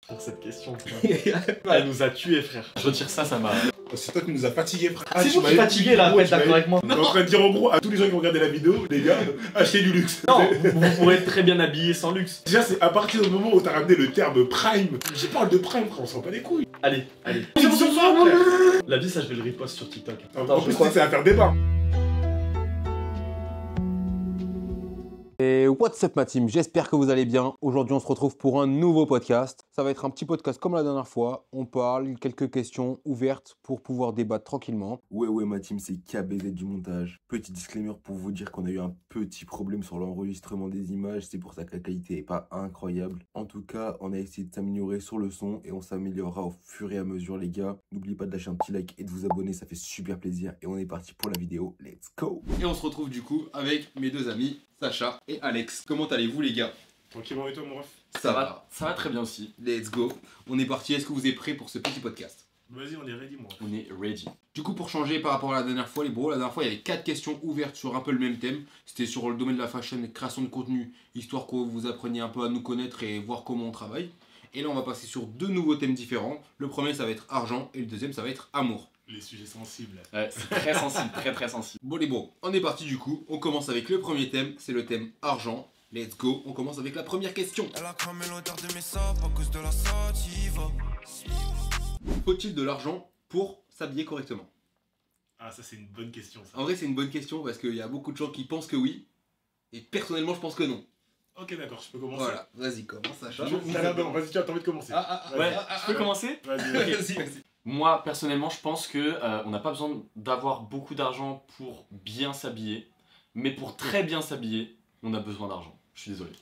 Pour cette question, elle nous a tués, frère. Je retire ça, ça m'a... C'est toi qui nous a fatigués, frère. Ah, c'est vous qui fatigué là, en fait, d'accord avec moi. On est en train de dire en gros à tous les gens qui ont regardé la vidéo, les gars, achetez du luxe. Non, vous pourrez être très bien habillé sans luxe. Déjà, c'est à partir du moment où t'as ramené le terme prime. J'y parle de prime, frère, on s'en bat les couilles. Allez. C'est bon, frère. La vie, ça, je vais le repost sur TikTok. En plus, c'est à faire débat. Et what's up ma team, j'espère que vous allez bien. Aujourd'hui on se retrouve pour un nouveau podcast. Ça va être un petit podcast comme la dernière fois. On parle, quelques questions ouvertes pour pouvoir débattre tranquillement. Ouais ma team, c'est KBZ du montage. Petit disclaimer pour vous dire qu'on a eu un petit problème sur l'enregistrement des images. C'est pour ça que la qualité est pas incroyable. En tout cas, on a essayé de s'améliorer sur le son et on s'améliorera au fur et à mesure les gars. N'oubliez pas de lâcher un petit like et de vous abonner, ça fait super plaisir. Et on est parti pour la vidéo, let's go. Et on se retrouve du coup avec mes deux amis, Sacha et Alex. Comment allez-vous les gars? Tranquillement et toi, mon ref? Ça va. Ça va très bien aussi. Let's go. On est parti, est-ce que vous êtes prêts pour ce petit podcast? Vas-y, on est ready, moi. On est ready. Du coup, pour changer par rapport à la dernière fois, les bros, la dernière fois il y avait 4 questions ouvertes sur un peu le même thème. C'était sur le domaine de la fashion et création de contenu, histoire que vous appreniez un peu à nous connaître et voir comment on travaille. Et là on va passer sur 2 nouveaux thèmes différents. Le premier ça va être argent et le deuxième ça va être amour. Les sujets sensibles. Ouais, c'est très sensible, très sensible. Bon les bros, on est parti du coup. On commence avec le premier thème, c'est le thème argent. Let's go, on commence avec la première question. Faut-il de l'argent pour s'habiller correctement? Ah, ça, c'est une bonne question, ça. En vrai, c'est une bonne question parce qu'il y a beaucoup de gens qui pensent que oui. Et personnellement, je pense que non. Ok, d'accord, je peux commencer. Voilà, vas-y, commence, Sacha. Vas-y, tu as envie de commencer. Ouais, je peux commencer? Vas-y. Vas-y. Moi, personnellement, je pense que on n'a pas besoin d'avoir beaucoup d'argent pour bien s'habiller. Mais pour très bien s'habiller, on a besoin d'argent. Je suis désolé.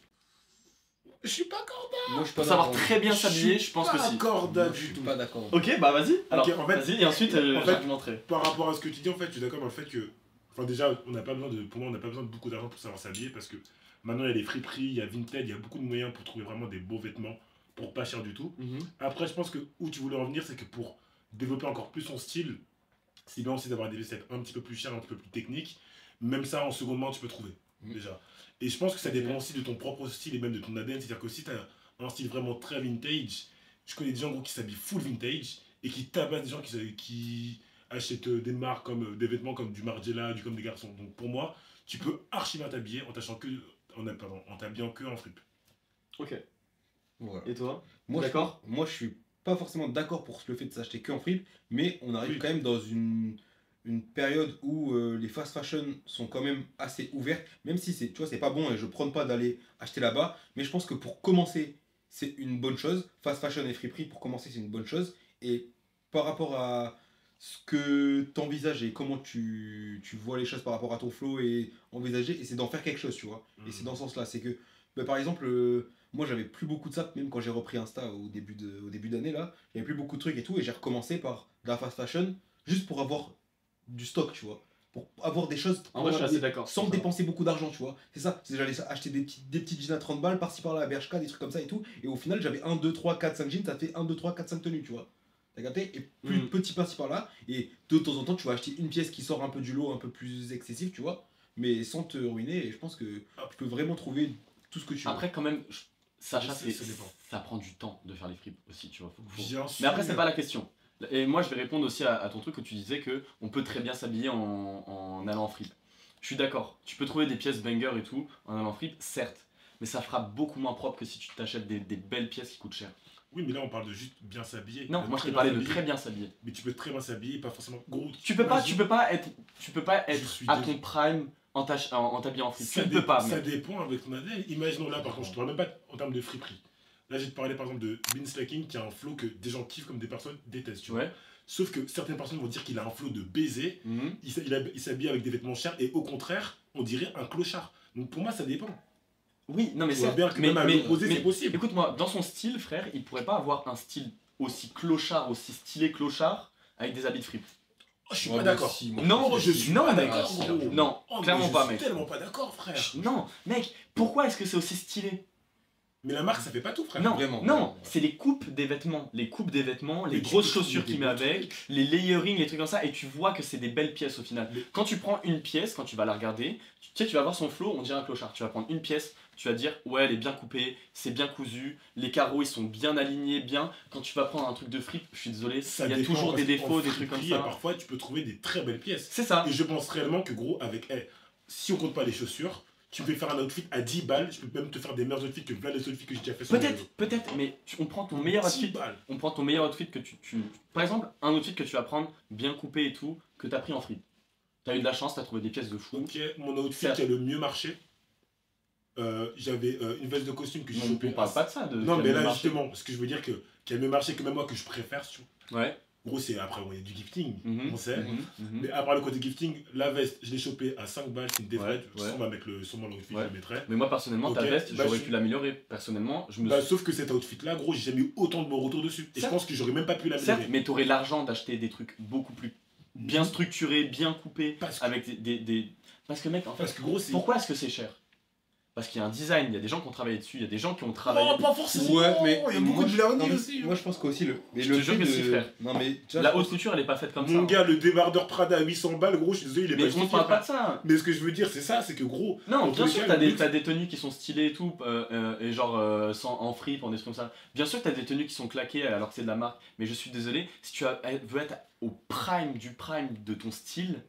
Je suis pas corda. Moi, je suis Pour pas savoir d'accord. très bien s'habiller, je pense que Pas si. corda Moi, je du suis tout. pas d'accord. Ok, bah vas-y. Alors, en fait- vas-y, et ensuite, en fait- j'argumenterai. Par rapport à ce que tu dis, en fait, je suis d'accord dans le fait que. Enfin, déjà, on n'a pas besoin de. Pour moi, on n'a pas besoin de beaucoup d'argent pour savoir s'habiller parce que maintenant, il y a les friperies, il y a Vinted, il y a beaucoup de moyens pour trouver vraiment des beaux vêtements pour pas cher du tout. Après, je pense que où tu voulais en venir, c'est que pour développer encore plus son style, c'est bien aussi d'avoir des vêtements un petit peu plus chers, un petit peu plus techniques. Même ça, en seconde main, tu peux trouver, déjà. Et je pense que ça dépend aussi de ton propre style et même de ton ADN. C'est-à-dire que si tu as un style vraiment très vintage, je connais des gens gros, qui s'habillent full vintage et qui tabassent des gens qui achètent des marques comme des vêtements comme du Margiela, du comme des garçons. Donc pour moi, tu peux archi bien t'habiller en t'habillant que en fripe. Ok. Voilà. Et toi? Moi, D'accord. moi, je suis pas forcément d'accord pour le fait de s'acheter que en fripe, mais on arrive Oui. quand même dans une période où les fast fashion sont quand même assez ouvertes, même si c'est, tu vois, c'est pas bon et je prône pas d'aller acheter là-bas, mais je pense que pour commencer, c'est une bonne chose. Fast fashion et friperie, pour commencer, c'est une bonne chose. Et par rapport à ce que tu envisages et comment tu vois les choses par rapport à ton flow et envisager, et c'est d'en faire quelque chose, tu vois. Et c'est dans ce sens-là, c'est que, bah, par exemple, moi j'avais plus beaucoup de ça, même quand j'ai repris Insta au début d'année, là, j'avais plus beaucoup de trucs et tout, et j'ai recommencé par de la fast fashion, juste pour avoir du stock, tu vois. Pour avoir des choses En vrai, je suis assez d'accord. sans dépenser beaucoup d'argent, tu vois. C'est ça, j'allais acheter des petites jeans à 30 balles, par-ci par-là à Bershka, des trucs comme ça et tout. Et au final, j'avais 1, 2, 3, 4, 5 jeans, ça fait 1, 2, 3, 4, 5 tenues, tu vois. T'as capté? Et plus de petits par-ci par-là. Et de temps en temps, tu vas acheter une pièce qui sort un peu du lot, un peu plus excessif, tu vois. Mais sans te ruiner. Et je pense que tu peux vraiment trouver tout ce que tu veux. Après, quand même, Sacha, Ça dépend. ça prend du temps de faire les fripes aussi, tu vois. Bien Mais après, sûr. c'est pas la question. Et moi, je vais répondre aussi à ton truc où tu disais que on peut très bien s'habiller en allant en fripe. Je suis d'accord. Tu peux trouver des pièces banger et tout en allant en fripe, certes. Mais ça fera beaucoup moins propre que si tu t'achètes des belles pièces qui coûtent cher. Oui, mais là, on parle de juste bien s'habiller. Non, De moi je très t'ai bien parlé de s'habiller. très bien s'habiller. Mais tu peux très bien s'habiller, pas forcément gros. Tu peux pas être Je suis à désolé. ton prime en t'habillant en fripe. Tu Ça ne peux pas, Ça mec. dépend avec ton ADN. Imaginons là, par contre, je te parle même pas en termes de friperie. Là, je vais te parler par exemple de Bean Slacking qui a un flow que des gens kiffent comme des personnes détestent. Tu vois. Ouais. Sauf que certaines personnes vont dire qu'il a un flow de baiser, il s'habille avec des vêtements chers et au contraire, on dirait un clochard. Donc pour moi, ça dépend. Oui, non mais Tu vois c'est bien que même à l'opposé, c'est possible. Écoute-moi, dans son style, frère, il pourrait pas avoir un style aussi clochard, aussi stylé clochard avec des habits de fripe. Oh, je suis Ouais, pas moi d'accord. aussi, moi. Non, je suis non, pas mec. d'accord. gros. Non, Oh, mais clairement pas, Je mec. suis tellement pas d'accord, frère. Non, mec, pourquoi est-ce que c'est aussi stylé? Mais la marque, ça fait pas tout, frère. Non, Vraiment, non, vraiment, ouais. c'est les coupes des vêtements. Les coupes des vêtements, les Mais tu grosses peux trouver chaussures des qu'il met beaux avec, trucs. les layering, les trucs comme ça, et tu vois que c'est des belles pièces au final. Mais- Quand tu prends une pièce, quand tu vas la regarder, tu sais, tu vas voir son flow, on dirait un clochard. Tu vas prendre une pièce, tu vas dire, ouais, elle est bien coupée, c'est bien cousu, les carreaux ils sont bien alignés, bien. Quand tu vas prendre un truc de fripe, je suis désolé, Ça il y a dépend, toujours parce des qu'en défauts, des trucs comme friperie, ça. Parfois, tu peux trouver des très belles pièces. C'est ça. Et je pense réellement que, gros, avec. Si on compte pas les chaussures, tu peux faire un outfit à 10 balles. Je peux même te faire des meilleurs outfits que plein de outfits que j'ai déjà fait sur les réseaux. Peut-être, mais on prend ton meilleur 10 outfit. balles. On prend ton meilleur outfit que tu. Par exemple, un outfit que tu vas prendre bien coupé et tout, que tu as pris en fripe. Tu as eu de la chance, tu as trouvé des pièces de fou. Ok, mon outfit Certes. qui a le mieux marché, j'avais une veste de costume que j'ai Non, chopée. on parle pas de ça. Non, mais là, marché. justement, ce que je veux dire, qui a le mieux marché que même moi, que je préfère, Ouais. gros, c'est après, bon, il y a du gifting, Mhm. on sait. Mhm. Mais à part le côté gifting, la veste, je l'ai chopée à 5 balles, c'est une défraie. Ouais, ouais. Sûrement avec sûrement l'outfit, Ouais. je le mettrais. Mais moi personnellement, ta Ok, veste, bah, j'aurais je- pu l'améliorer. Personnellement, je me Bah, suis. sauf que cet outfit-là, gros, j'ai jamais eu autant de bons retours dessus. Et je Certes. pense que j'aurais même pas pu Certes, l'améliorer. mais t'aurais l'argent d'acheter des trucs beaucoup plus bien structurés, bien coupés, Parce que- avec des. Parce que mec, en fait, Parce que, gros, c'est. pourquoi est-ce que c'est cher? Parce qu'il y a un design, il y a des gens qui ont travaillé dessus, il y a des gens qui ont travaillé. Non, pas forcément. Ouais, mais il y a beaucoup de non, learning mais aussi. moi je pense qu'aussi le. Mais Je le te jure fait que si, frère. Non mais tu vois, La je haute pense- couture, elle est pas faite comme ça. Mon hein. gars, le débardeur Prada à 800 balles, gros, je suis désolé, il est Mais pas on ne justifié, parle pas frère. de ça. Mais ce que je veux dire, c'est ça, c'est que gros. Non, dans bien tous sûr, les t'as cas, des, le luxe- t'as des tenues qui sont stylées et tout, et genre en fripe, en des trucs comme ça. Bien sûr que t'as des tenues qui sont claquées alors que c'est de la marque, mais je suis désolé, si elle veux être au prime de ton style,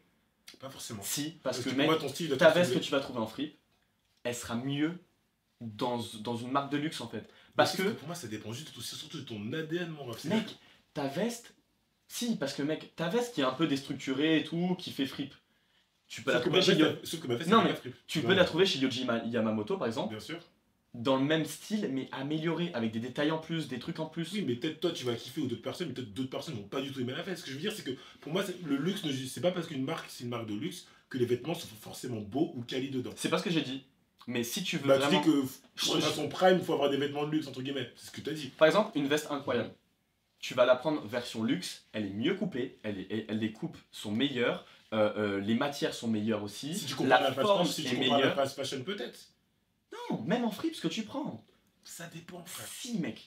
Pas forcément. si, parce que pour mec, moi, ton style, ta veste que tu vas trouver en fripe, elle sera mieux dans une marque de luxe en fait. Parce que, Pour moi, ça dépend juste surtout de ton ADN, mon ref. mec, ta veste, si, parce que mec, ta veste qui est un peu déstructurée et tout, qui fait fripe, tu peux la trouver chez Sauf que ma veste, Non, elle est mais pas fripe. tu Non, peux la trouver chez Yohji Yamamoto par exemple, Bien sûr. dans le même style mais amélioré, avec des détails en plus, des trucs en plus. Oui, mais peut-être toi tu vas kiffer ou d'autres personnes, mais peut-être d'autres personnes vont pas du tout aimer la veste. Ce que je veux dire, c'est que pour moi, le luxe, c'est pas parce qu'une marque, c'est une marque de luxe que les vêtements sont forcément beaux ou quali dedans. C'est pas ce que j'ai dit. Mais si tu veux Bah, vraiment... tu dis que pour être à son prime, il faut avoir des vêtements de luxe, entre guillemets. C'est ce que tu as dit. Par exemple, une veste incroyable. Tu vas la prendre version luxe, elle est mieux coupée, les coupes sont meilleures, les matières sont meilleures aussi, Si tu compares la la forme fast, si tu est compares la meilleure. fast fashion, peut-être. Non, même en fripe, ce que tu prends. Ça dépend, frère. Si, mec.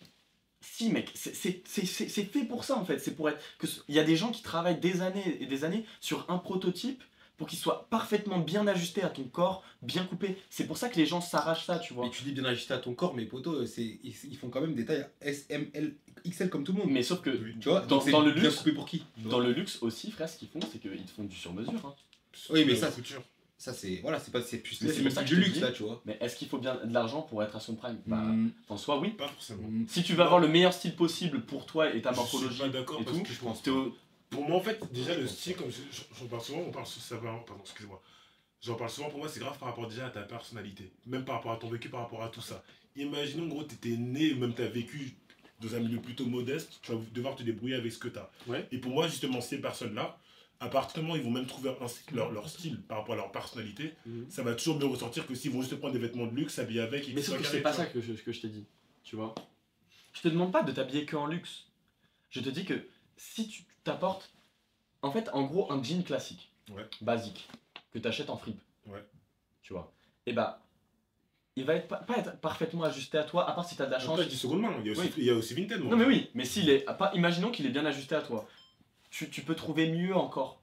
Si, mec. C'est fait pour ça, en fait. C'est pour être... Il y a des gens qui travaillent des années et des années sur un prototype pour qu'il soit parfaitement bien ajusté à ton corps, bien coupé. C'est pour ça que les gens s'arrachent ça, tu vois. Mais tu dis bien ajusté à ton corps, mais poto, ils font quand même des tailles S, M, L, XL comme tout le monde. Mais sauf que Oui. Tu vois, dans donc c'est le bien luxe, coupé pour qui? dans le luxe aussi, frère, ce qu'ils font, c'est qu'ils te font du sur-mesure. Hein. Oui, mais La ça, couture. Ça c'est voilà, c'est plus Mais c'est c'est même pour ça plus que du je te luxe dis. là, tu vois. Mais est-ce qu'il faut bien de l'argent pour être à son prime Bah, Mm. en soi, oui. Pas forcément. Mm. Si tu veux avoir le meilleur style possible pour toi et ta Je suis morphologie pas d'accord et parce tout, que je pense. t'es au- Pour moi, en fait, déjà, le style, comme j'en parle souvent, on parle sur ça. Pardon, excusez-moi. J'en parle souvent, pour moi, c'est grave par rapport déjà à ta personnalité. Même par rapport à ton vécu, par rapport à tout ça. Imaginons, gros, t'étais né, même t'as vécu dans un milieu plutôt modeste, tu vas devoir te débrouiller avec ce que t'as. Ouais. Et pour moi, justement, ces personnes-là, à partir du moment où ils vont même trouver leur style par rapport à leur personnalité, ça va toujours mieux ressortir que s'ils vont juste prendre des vêtements de luxe, s'habiller avec et Mais qu'ils sauf soient que carrés, c'est pas tu ça vois. que je t'ai dit. Tu vois Je te demande pas de t'habiller que en luxe. Je te dis que si tu t'apportes. En fait, en gros, un jean classique, Ouais. basique, que tu achètes en fripe. Ouais. Tu vois Et bah. Il va être pas être parfaitement ajusté à toi, à part si tu as de la chance. Après, je dis seconde main, il y a aussi, Oui. il y a aussi Vinted, moi. Non mais oui, mais s'il est. Imaginons qu'il est bien ajusté à toi. Tu peux trouver mieux encore.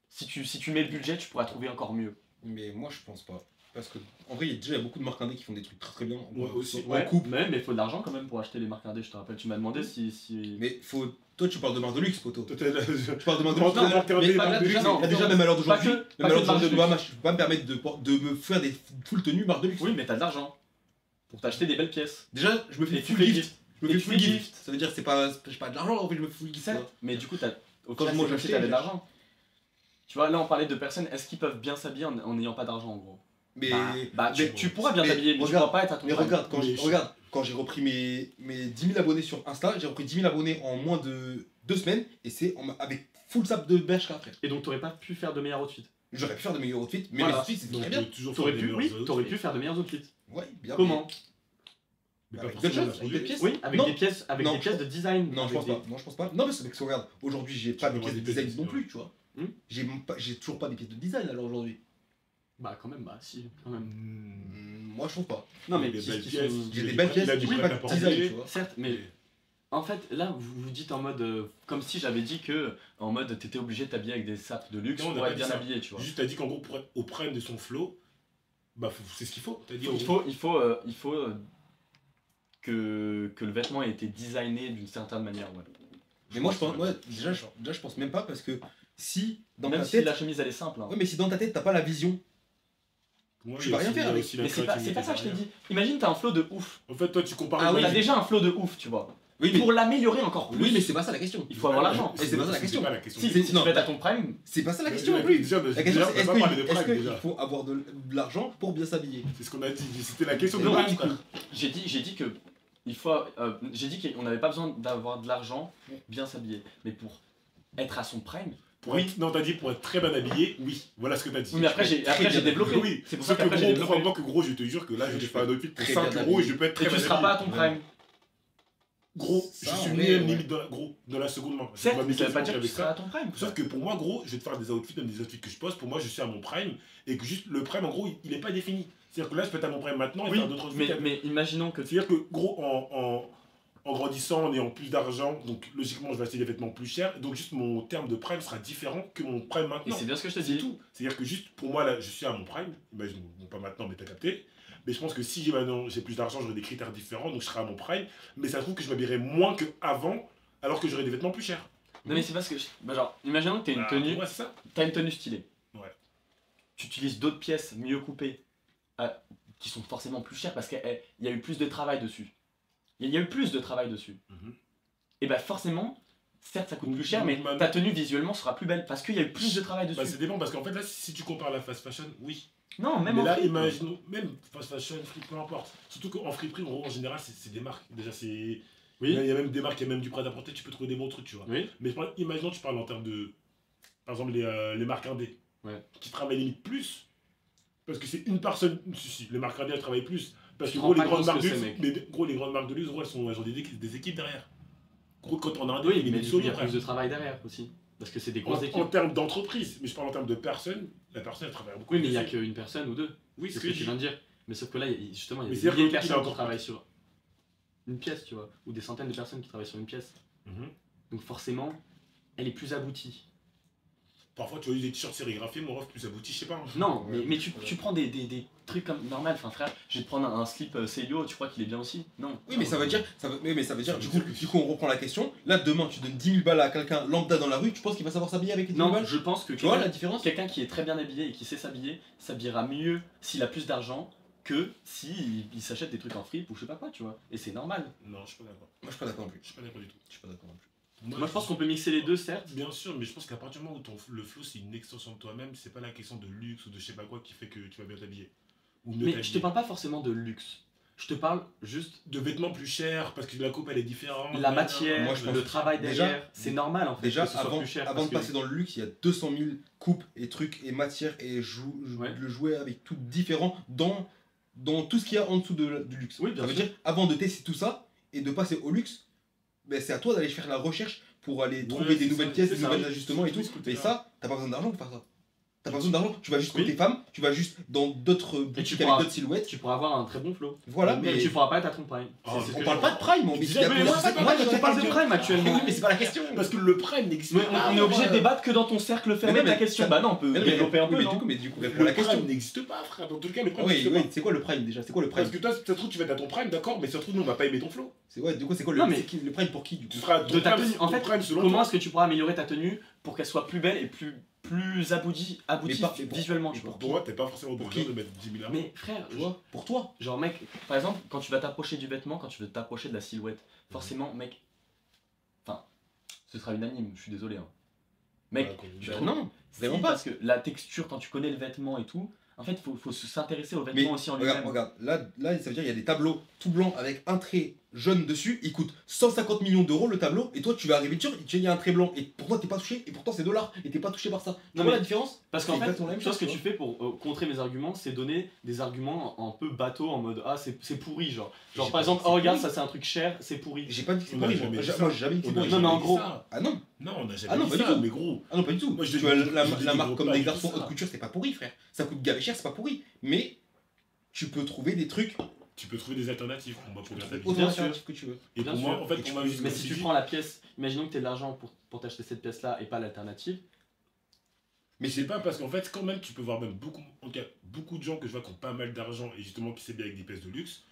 Si tu mets le budget, tu pourras trouver encore mieux. Mais moi je pense pas. Parce que en vrai, il y a beaucoup de marques indé qui font des trucs très très bien. Ouais, aussi. En coupe. Mais il faut de l'argent quand même pour acheter les marques indé, je te rappelle. Tu m'as demandé si... Mais faut. Toi tu parles de marque de luxe, poto. Toi, t'as- Tu parles de marque de Non, luxe. non, marque indé, Mais marque là, de déjà, luxe. non, déjà, même à l'heure d'aujourd'hui, Pas que- même pas à que l'heure de marque d'aujourd'hui, de luxe. je peux pas me permettre de me faire des full tenues marque de luxe. Oui, mais t'as de l'argent. Pour t'acheter des belles pièces. Déjà, je me fais Et tu full fais gift. Je me Et fais tu full fais gift. gift. Ça veut dire c'est pas j'ai pas de l'argent, en fait je me fais full gift. tu vois. Mais du coup, au Quand final, moi, c'est comme si j'achetais, t'avais de j'ai- l'argent. Tu vois, là on parlait de personnes, est-ce qu'ils peuvent bien s'habiller en n'ayant pas d'argent en gros Mais tu pourras bien mais t'habiller, mais tu regarde, pourras pas être à ton Mais prime. regarde, Mais je- regarde, quand j'ai repris mes 10 000 abonnés sur Insta, j'ai repris 10 000 abonnés en moins de 2 semaines et c'est avec full sap de berge après. Et donc t'aurais pas pu faire de meilleurs outfits. J'aurais pu faire de meilleurs outfits, mais Voilà. mes outfits c'est Donc, très on bien. peut toujours T'aurais faire pu, des oui, meilleurs t'aurais outfits. pu faire de meilleurs outfits. Ouais, bien. Comment Mais Avec pas d'autres forcément choses, avec des pièces. Oui, avec Non. des pièces, Non. design. Non, je pense pas. Non, je pense pas. Non, parce que regarde, aujourd'hui j'ai pas peux des pièces de avoir des design pièces non de plus, tu vois. Hmm. J'ai toujours pas des pièces de design alors aujourd'hui. Bah quand même, bah si, quand même. Moi, je trouve pas. Non mais Il y a des belles qui pièces. sont- J'ai des belles pièces, Il a du oui, prêt pas à de porter. design, tu vois. Certes, mais en fait, là, vous vous dites en mode. Comme si j'avais dit que, en mode, t'étais obligé de t'habiller avec des sapes de luxe Non, on a pour pas être dit bien ça. habillé, tu vois. Juste, t'as dit qu'en gros, pour être au prime de son flow, bah c'est ce qu'il faut. T'as dit, en Il gros, faut que le vêtement ait été designé d'une certaine manière, ouais. Mais moi, je pense, déjà, je pense même pas parce que si dans Même ta si tête. la chemise elle est simple. Hein. Ouais, mais si dans ta tête, t'as pas la vision. pour moi, tu il y a vas rien aussi- faire il y a avec. aussi la Mais c'est pas créativité ça que je t'ai derrière. dit. Imagine, t'as un flow de ouf. En fait, toi, tu compares. Ah oui, T'as déjà un flow de ouf, tu vois. Oui, mais, Pour l'améliorer encore plus, oui, mais c'est pas ça la question. il faut avoir l'argent. Et c'est pas ça la C'est question. pas la question. Si, c'est- si non. tu fais à ton prime, C'est pas ça la question non plus. Déjà, La question, c'est on va pas parler de est-ce prime, qu'il déjà. faut avoir de l'argent pour bien s'habiller? C'est ce qu'on a dit. C'était la question de non, base, du coup, frère. j'ai dit que il faut, j'ai dit qu'on n'avait pas besoin d'avoir de l'argent pour bien s'habiller, mais pour être à son prime. Non, t'as dit pour être très bien habillé, oui. Voilà ce que t'as dit. Oui, mais après j'ai bien développé. Oui, C'est pour sauf ça que qu'après j'ai gros, développé. crois-moi que gros, je te jure que là, je vais faire un outfit pour Très 5 bien euros et je peux être Et très tu bien seras pas à habillé. ton prime. Gros, je Ça, suis ouais, même ouais. limite dans la seconde main. Certes, Je mais ça veut pas m'habille dire que tu avec seras ça. à ton prime. Sauf que pour moi, gros, je vais te faire des outfits, même des outfits que je pose. Pour moi, je suis à mon prime et que juste le prime, en gros, il est pas défini. C'est-à-dire que là, je peux être à mon prime maintenant et Oui, faire d'autres outfits. mais imaginons que C'est-à-dire que, gros, en grandissant, en ayant plus d'argent, donc logiquement, je vais acheter des vêtements plus chers. Donc, juste mon terme de prime sera différent que mon prime et maintenant. c'est bien ce que je te C'est dis. tout. C'est-à-dire que juste pour moi, là, je suis à mon prime. Imagine, bon, pas maintenant, mais t'as capté. Mais je pense que si j'ai plus d'argent, j'aurai des critères différents, donc je serai à mon prime. Mais ça se trouve que je m'habillerai moins qu'avant, alors que j'aurai des vêtements plus chers. Non mais c'est parce que bah, genre imaginons que t'as une tenue, Ouais, c'est ça. t'as une tenue stylée. Ouais. Tu utilises d'autres pièces mieux coupées qui sont forcément plus chères parce qu'il y a eu plus de travail dessus. Il y a eu plus de travail dessus. Mhm. Et bah forcément, certes ça coûte plus cher, mais Man- ta tenue visuellement sera plus belle parce qu'il y a eu plus de travail Bah, dessus. c'est dépend parce qu'en fait, là, si tu compares la fast fashion, oui. Non, même Mais en là, fripe. imaginons, même fast fashion, free, peu importe. Surtout qu'en friperie, en général, c'est des marques. Déjà, c'est. Oui. Il y a même des marques, il y a même du prêt à porter, tu peux trouver des bons trucs, tu vois. Oui. Mais imaginons, tu parles en termes de. Par exemple, les marques indé. Ouais. Qui travaillent limite plus. Parce que c'est une personne. Si, les marques indé, elles travaillent plus. Parce Tu que te gros, rends les pas grandes compte marques ce de que luxe. c'est, Mais gros, les grandes marques de luxe, gros, elles ont des équipes derrière. Gros, quand on a un dé, Oui, il est mais une du coup, il y a solo, plus de travail derrière aussi. Parce que c'est des grosses en équipes. termes d'entreprise. Mais je parle en termes de personnes. La personne, elle travaille beaucoup. Oui, mais il n'y a qu'une personne ou deux. Oui, C'est ce ce que tu viens de dire. Mais sauf que là, justement, il y Mais a des c'est-à-dire milliers de que qu'il a personnes qui encore travaillent sur une pièce, tu vois. Ou des centaines de personnes qui travaillent sur une pièce. Mhm. Donc forcément, elle est plus aboutie. Parfois, tu vois des t-shirts sérigraphiés, mon ref plus abouti, je sais pas. hein. Non, Ouais, mais tu prends des trucs comme normal. Enfin, frère, je vais te prendre un slip Célio, tu crois qu'il est bien aussi? Non. Oui, mais ça veut dire, mais ça veut dire, Ça du veut coup, dire que- du coup, on reprend la question. Là, demain, tu donnes 10 000 balles à quelqu'un lambda dans la rue, tu penses qu'il va savoir s'habiller avec les 10 000 Non, balles? je pense que Tu vois la différence? quelqu'un qui est très bien habillé et qui sait s'habiller s'habillera mieux s'il a plus d'argent que s'il s'achète des trucs en fripe ou je sais pas quoi, tu vois. Et c'est normal. Non, je suis pas d'accord. Moi, je suis pas d'accord non plus. Je suis pas d'accord du tout. Je suis pas d'accord non plus. Moi, je pense qu'on peut mixer les deux, certes. Bien sûr, mais je pense qu'à partir du moment où le flow c'est une extension de toi-même, c'est pas la question de luxe ou de je sais pas quoi qui fait que tu vas bien t'habiller. Ou mieux Mais je te t'habiller. parle pas forcément de luxe. Je te parle juste De vêtements plus chers parce que la coupe elle est différente. la matière, moi, je pense le travail déjà- derrière. C'est normal en fait. Déjà, que ce soit avant, plus cher avant parce de que- passer dans le luxe, il y a 200 000 coupes et trucs et matières et Ouais. le jouet avec tout différent dans tout ce qu'il y a en dessous du luxe. Oui, bien ça veut sûr. dire, avant de tester tout ça et de passer au luxe, ben, c'est à toi d'aller faire la recherche pour aller trouver des c'est nouvelles ça, pièces, c'est des ça. nouveaux ajustements et tout. Oui, ce côté-là. Mais ça, t'as pas besoin d'argent pour faire ça. T'as pas besoin d'argent, tu vas juste Oui. côté femme, tu vas juste dans d'autres boutiques pourras- avec d'autres silhouettes. Tu pourras avoir un très bon flow. Voilà, Mais mais tu pourras pas être à ton prime. Oh, C'est ce on que parle je pas de pense. prime, on Mais dit moi, qu'il y a c'est pas Moi, la je te parle de question. prime actuellement. Oui, mais c'est pas la question. Parce que le prime n'existe Mais pas. on est obligé de frère. débattre que dans ton cercle fermé Mais de la mais question. ça- Bah non, on peut développer un peu, mais non du coup, réponds à Le la question. prime n'existe pas, frère. Dans tout le cas, le prime Oui, n'existe oui, pas. c'est quoi le prime déjà? C'est quoi le prime? Parce que toi, ça se trouve, tu vas être à ton prime, d'accord, mais ça se trouve, nous, on va pas aimer ton flow. C'est ouais, du coup, c'est quoi Non, mais- le prime pour qui du coup? Tu feras De ta prime- tenue. En ton fait, prime selon comment toi. est-ce que tu pourras améliorer ta tenue pour qu'elle soit plus belle et plus aboutie Mais pour- visuellement, mais tu vois. Pour moi, t'es pas forcément Pour obligé qui de mettre 10 000 euros. Mais frère, Tu vois? Pour toi. genre mec, par exemple, quand tu vas t'approcher du vêtement, quand tu veux t'approcher de la silhouette, forcément, mec, enfin, ce sera unanime, je suis désolé. Hein. Mec, Ouais, comme- tu Bah trouves- non, si, vraiment pas. parce que la texture, quand tu connais le vêtement et tout, en fait, faut s'intéresser au Mais vêtement aussi en lui-même. regarde, là, ça veut dire il y a des tableaux tout blancs avec un trait jaune dessus, il coûte 150 millions d'euros le tableau, et toi tu vas arriver dessus, il y a un trait blanc, et pour toi t'es pas touché, et pourtant c'est $, et t'es pas touché par ça. Tu Non, vois mais- la différence? Parce qu'en C'est fait, exactement la même toi, ce que chose, tu fais pour contrer mes arguments, c'est donner des arguments un peu bateau en mode ah, c'est pourri, genre. Genre, J'ai par pas dit exemple, que oh, c'est regarde, pourri. ça c'est un truc cher, c'est pourri. J'ai pas dit que c'est On a pourri, jamais moi. dit Moi ça. j'ai jamais dit que c'est On a pourri. Non, mais en jamais dit gros- ça. Ah non, Non, on a Ah jamais non, dit pas du ça, tout. mais gros. ah non, pas du tout. Moi, je Tu vois, dénigre- la je marque dénigre comme pas des du tout garçons ça. haute couture, c'est pas pourri, frère. Ça coûte gavé cher, c'est pas pourri. Mais tu peux trouver des trucs Tu peux trouver des alternatives pour moi pour bien t'habiller. autant Bien alternatifs que tu veux. Et Bien pour moi, sûr. en fait, Et pour tu moi, peux- juste Mais comme si tu tu dis- prends la pièce, imaginons que tu as de l'argent pour t'acheter cette pièce-là et pas l'alternative. Mais je sais pas, parce qu'en fait, quand même, tu peux voir même beaucoup, en tout cas, beaucoup de gens que je vois qui ont pas mal d'argent et justement qui s'habillent avec des pièces de luxe.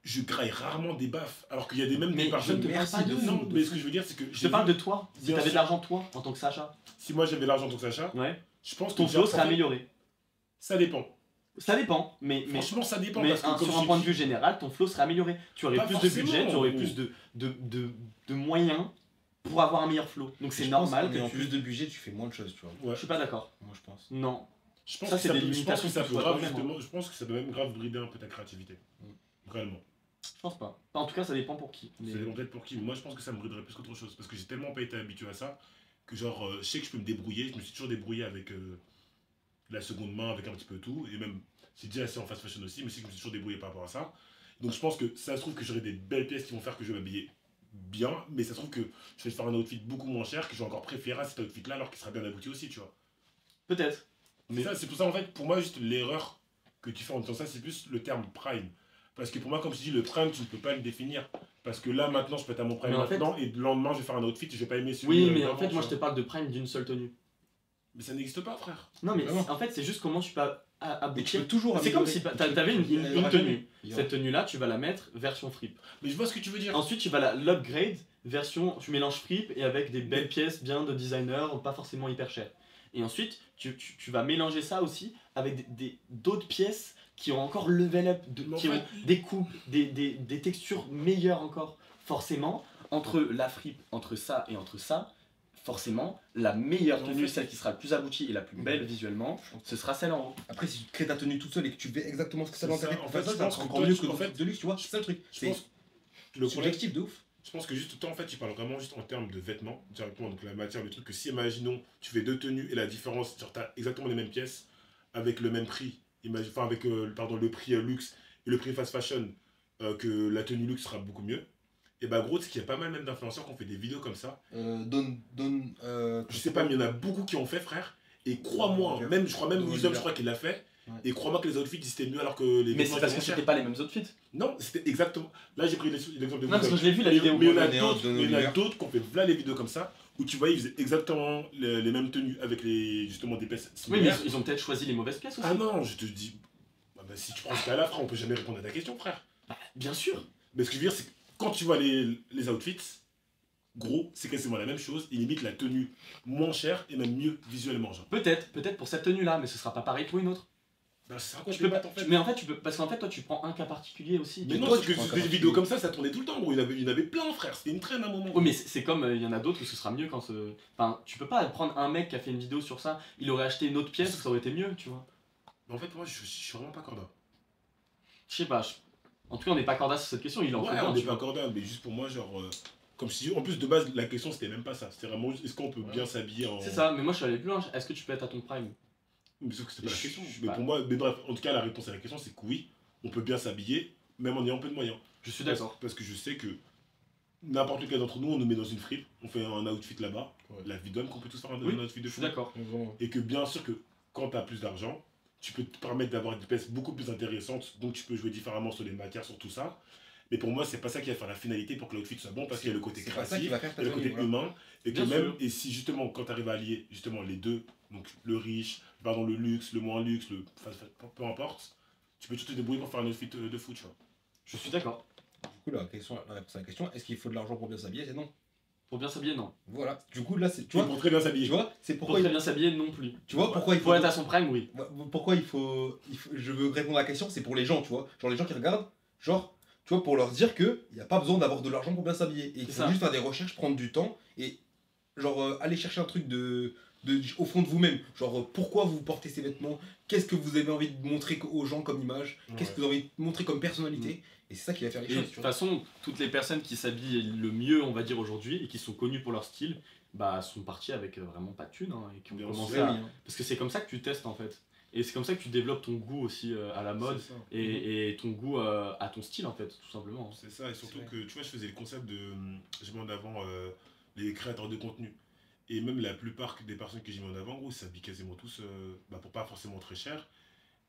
Je graille rarement des baffes. Alors qu'il y a des mêmes Mais des personnes. je te parle pas de Non, vous. mais ce que je veux dire, c'est que. Je te parle de toi. Si Bien t'avais de sûr. l'argent, toi, en tant que Sacha, Si moi j'avais l'argent pour Sacha, ouais, je pense que. ton déjà, flow serait en fait, amélioré. Ça dépend. Ça dépend, mais Franchement, ça dépend. mais Parce que, comme sur je un t'ai point de dit- vue général, ton flow serait amélioré. Tu aurais Pas plus de forcément, budget, tu aurais gros. plus de moyens pour avoir un meilleur flow. Donc c'est Je pense normal qu'en que ayant tu... plus de budget, tu fais moins de choses, tu vois. Ouais. Je suis pas d'accord. Moi je pense. Non. Je pense Ça, que c'est ça des peut- je pense limitations que ça que tu peut dois grave, toi-même, justement, je pense que ça peut même grave brider un peu ta créativité. Réellement. Je pense pas. Enfin, en tout cas, ça dépend pour qui. Mais- Ça dépend peut-être pour qui, mais moi je pense que ça me briderait plus qu'autre chose. Parce que j'ai tellement pas été habitué à ça que genre, je sais que je peux me débrouiller. Je me suis toujours débrouillé avec la seconde main, avec un petit peu tout. Et même, c'est déjà assez en fast fashion aussi, mais c'est que je me suis toujours débrouillé par rapport à ça. Donc je pense que ça se trouve que j'aurai des belles pièces qui vont faire que je vais m'habiller bien, mais ça se trouve que je vais faire un outfit beaucoup moins cher, que je vais encore préférer à cet outfit-là alors qu'il sera bien abouti aussi, tu vois. Peut-être. Mais ça, c'est pour ça en fait, pour moi, juste l'erreur que tu fais en disant ça, c'est plus le terme prime. Parce que pour moi, comme je dis, le prime, tu ne peux pas le définir. Parce que là, maintenant, je peux être à mon prime Mais en fait- maintenant, et le lendemain, je vais faire un outfit et je vais pas aimer celui Oui, mais en d'avant, fait, tu moi je te vois. parle de prime d'une seule tenue. Mais ça n'existe pas, frère. Non, mais Vraiment. en fait, c'est juste comment tu peux Mais tu aboutir. peux toujours C'est comme améliorer. si Tu peux- t'avais une il y aura tenue. jamais. Il y aura- Cette tenue-là, tu vas la mettre version fripe. Mais je vois ce que tu veux dire. Ensuite, tu vas l'upgrade version, tu mélanges fripe et avec des belles pièces bien de designer, pas forcément hyper chères. Et ensuite, tu vas mélanger ça aussi avec d'autres pièces qui ont encore level up, Mais en qui fait- ont des coupes, des textures meilleures encore. Forcément, entre la fripe, entre ça et entre ça, forcément, la meilleure En tenue, fait- celle qui sera le plus aboutie et la plus belle visuellement, ce sera celle en haut. Après, si tu crées ta tenue toute seule et que tu fais exactement ce que ça C'est dans ta ça, tête, en pour fait, faire ça, je ça pense sera que encore toi, mieux tu- que en le fait, truc de luxe, tu vois. C'est ça le truc. Je C'est pense, le problème, subjectif de ouf. je pense que juste toi, en fait, tu parles vraiment juste en termes de vêtements, directement, donc la matière, le truc, que si, imaginons, tu fais deux tenues et la différence, genre, t'as exactement les mêmes pièces, avec le même prix, enfin, avec, pardon, le prix luxe et le prix fast fashion, que la tenue luxe sera beaucoup mieux. Et bah, gros, c'est qu'il y a pas mal même d'influenceurs qui ont fait des vidéos comme ça. Je Je sais pas, mais il y en a beaucoup qui ont fait, frère. Et crois-moi, Ouais, même, je crois même ouais, Wisdom, ouais. je crois qu'il l'a fait. Ouais. Et crois-moi que les outfits, ils étaient mieux alors que les Mais vêtements c'est parce étaient que moins c'était pas les mêmes outfits. chers. Non, c'était exactement. Là, j'ai pris l'exemple de Non, parce que Wisdom. je l'ai vu la vidéo. Mais il y en a Donner un- d'autres, donner mais il y en a l'univers. d'autres qui ont fait voilà les vidéos comme ça, où tu vois, ils faisaient exactement les mêmes tenues avec justement des pièces Oui, mais similaires. ils ont peut-être choisi les mauvaises pièces aussi. Ah non, je te dis. Bah, si tu prends ce cas-là, frère, on peut jamais répondre à ta question, frère. Bien sûr. Mais ce que je veux dire, c'est que quand tu vois les outfits, gros, c'est quasiment la même chose. Ils limitent la tenue moins chère et même mieux visuellement, genre. Peut-être pour cette tenue-là, mais ce sera pas pareil pour une autre. Bah, c'est Tu peux pas, mais en fait, parce qu'en fait, toi, tu prends un cas particulier aussi. Mais Tu- non, toi, parce tu que prends un cas des particulier. vidéos comme ça tournait tout le temps, gros. Il y en avait plein, frère. C'était une traîne à un moment. Oui, mais c'est comme il y en a d'autres où ce sera mieux quand ce. Enfin, tu peux pas prendre un mec qui a fait une vidéo sur ça, il aurait acheté une autre pièce, ça aurait été mieux, tu vois. Mais en fait, moi, je suis vraiment pas corda. Je sais pas. En tout cas, on n'est pas corda sur cette question, il en faut Ouais, bien, on n'est tu pas vois. corda, mais juste pour moi, genre. Comme je dis, en plus de base, la question c'était même pas ça. C'était vraiment juste est-ce qu'on peut bien s'habiller en. C'est ça, mais moi je suis allé plus loin. Est-ce que tu peux être à ton prime? Mais sauf que c'était pas la Je- question. je- Mais bah. pour moi, mais bref, en tout cas, la réponse à la question c'est que oui, on peut bien s'habiller, même en ayant peu de moyens. Je suis d'accord. Parce que je sais que n'importe lequel d'entre nous, on nous met dans une fripe, on fait un outfit là-bas. Ouais. La vie donne qu'on peut tous faire un Oui, outfit de Je suis fou. d'accord. Et que bien sûr que quand tu as plus d'argent, tu peux te permettre d'avoir des pièces beaucoup plus intéressantes, donc tu peux jouer différemment sur les matières, sur tout ça. Mais pour moi, c'est pas ça qui va faire la finalité pour que l'outfit soit bon, parce qu'il y a le côté C'est pas ça qui créatif, va faire il y a le côté humain, et que Bien même, sûr. et si justement, quand tu arrives à allier justement les deux, donc le riche, pardon, le luxe, le moins luxe, peu importe, tu peux tout te débrouiller pour faire un outfit de fou, tu vois. Je suis d'accord. Du coup, la réponse à la question, est-ce qu'il faut de l'argent pour bien s'habiller? C'est non. Pour bien s'habiller, non. Voilà. Du coup, là, c'est. Tu Tu vois, pour très bien s'habiller. tu vois, c'est Pour pourquoi. très bien s'habiller, non plus. Tu vois pourquoi il faut. Pour être à son prime, oui. Pourquoi je veux répondre à la question, c'est pour les gens, tu vois. Genre les gens qui regardent, genre, tu vois, pour leur dire que il n'y a pas besoin d'avoir de l'argent pour bien s'habiller. Et il C'est faut ça. juste faire des recherches, prendre du temps et genre aller chercher un truc de au fond de vous-même. Genre, pourquoi vous portez ces vêtements? Qu'est-ce que vous avez envie de montrer aux gens comme image? Qu'est-ce que vous avez envie de montrer comme personnalité? Et c'est ça qui va faire les Et de choses. toute façon, toutes les personnes qui s'habillent le mieux, on va dire aujourd'hui, et qui sont connues pour leur style, bah sont parties avec vraiment pas de thunes, hein, et qui ont Bien commencé sûr, à... oui, hein. Parce que c'est comme ça que tu testes en fait. Et c'est comme ça que tu développes ton goût aussi à la mode, C'est ça. et ton goût à ton style en fait, tout simplement. C'est ça, et surtout C'est que tu vois, je faisais le concept de. Je mets en avant les créateurs de contenu. Et même la plupart des personnes que j'ai mis en avant, gros, ils s'habillent quasiment tous pour pas forcément très cher.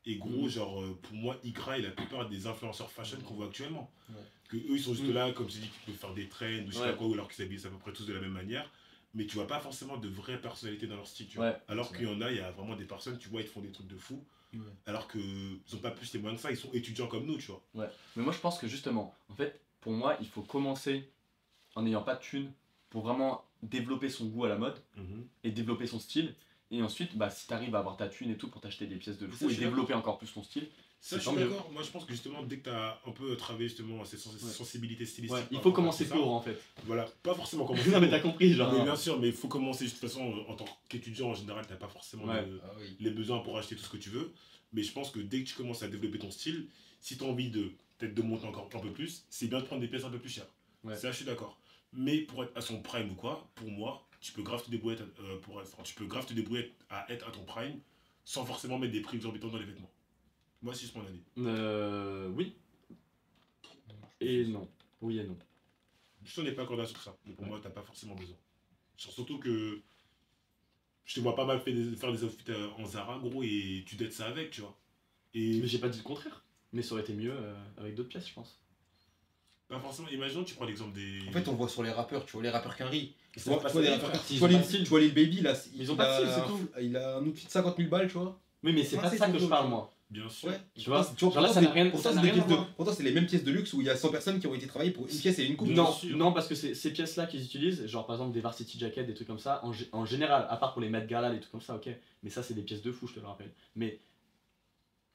Et gros, Mhm. genre, pour moi, Igra et la plupart des influenceurs fashion qu'on voit actuellement. Ouais. Que eux, ils sont juste Mhm. là, comme tu dis, qui peuvent faire des trends ou je sais Ouais. pas quoi, ou alors qu'ils s'habillent à peu près tous de la même manière. Mais tu vois pas forcément de vraies personnalités dans leur style, tu vois. Ouais. Alors C'est qu'il y en a, il y a vraiment des personnes, tu vois, ils te font des trucs de fou. Ouais. Alors qu'ils ont pas plus les moyens que ça, ils sont étudiants comme nous, tu vois. Ouais. Mais moi je pense que justement, en fait, pour moi, il faut commencer en n'ayant pas de thunes pour vraiment développer son goût à la mode et développer son style. Et ensuite, bah, si tu arrives à avoir ta thune et tout pour t'acheter des pièces de Mais ça, fou je et suis développer encore plus ton style, Ça, c'est je tant suis mieux. d'accord. Moi, je pense que justement, dès que tu as un peu travaillé justement ces sensibilités stylistiques, Ouais, il par faut rapport à commencer tout ça, pauvre en fait. Voilà, pas forcément commencer. Non mais pauvre. t'as compris, genre. Mais bien sûr, mais il faut commencer de toute façon en tant qu'étudiant en général, t'as pas forcément Ouais. Ah oui. les besoins pour acheter tout ce que tu veux. Mais je pense que dès que tu commences à développer ton style, si tu as envie de peut-être de monter encore un peu plus, c'est bien de prendre des pièces un peu plus chères. Ouais. Ça, je suis d'accord. Mais pour être à son prime ou quoi, pour moi, tu peux grave te débrouiller, tu peux grave te débrouiller à être à ton prime sans forcément mettre des prix exorbitants dans les vêtements. Moi, si c'est mon avis. Oui. Et non. Oui et non. Je n'ai pas accordé sur ça. Mais pour moi, t'as pas forcément besoin. Surtout que je te vois pas mal faire des outfits en Zara, gros, et tu dettes ça avec, tu vois. Et Mais j'ai pas dit le contraire. Mais ça aurait été mieux avec d'autres pièces, je pense. pas forcément, imaginons, tu prends l'exemple des. En fait, on le voit sur les rappeurs, tu vois, les rappeurs qu'un riz. Tu Ça vois, va pas tu vois les se rappeurs. faire. Tu Ils vois ont pas les- de style. tu vois les baby là. Ils ont pas de style, c'est tout. Il a un outfit de 50 000 balles, tu vois. Oui, mais c'est Ouais, pas de c'est ça son que je flow, parle, tu moi. Bien sûr. Ouais. Tu vois, Pourtant, genre là, ça n'a rien, pourtant, ça c'est n'a des rien à pièces voir. pourtant, c'est les mêmes pièces de luxe où il y a 100 personnes qui ont été travaillées pour une pièce et une coupe. Non, sûr. non, parce que ces pièces-là qu'ils utilisent, genre par exemple des varsity jackets, des trucs comme ça, en général, à part pour les Met Gala, les trucs comme ça, ok. Mais ça, c'est des pièces de fou, je te le rappelle. Mais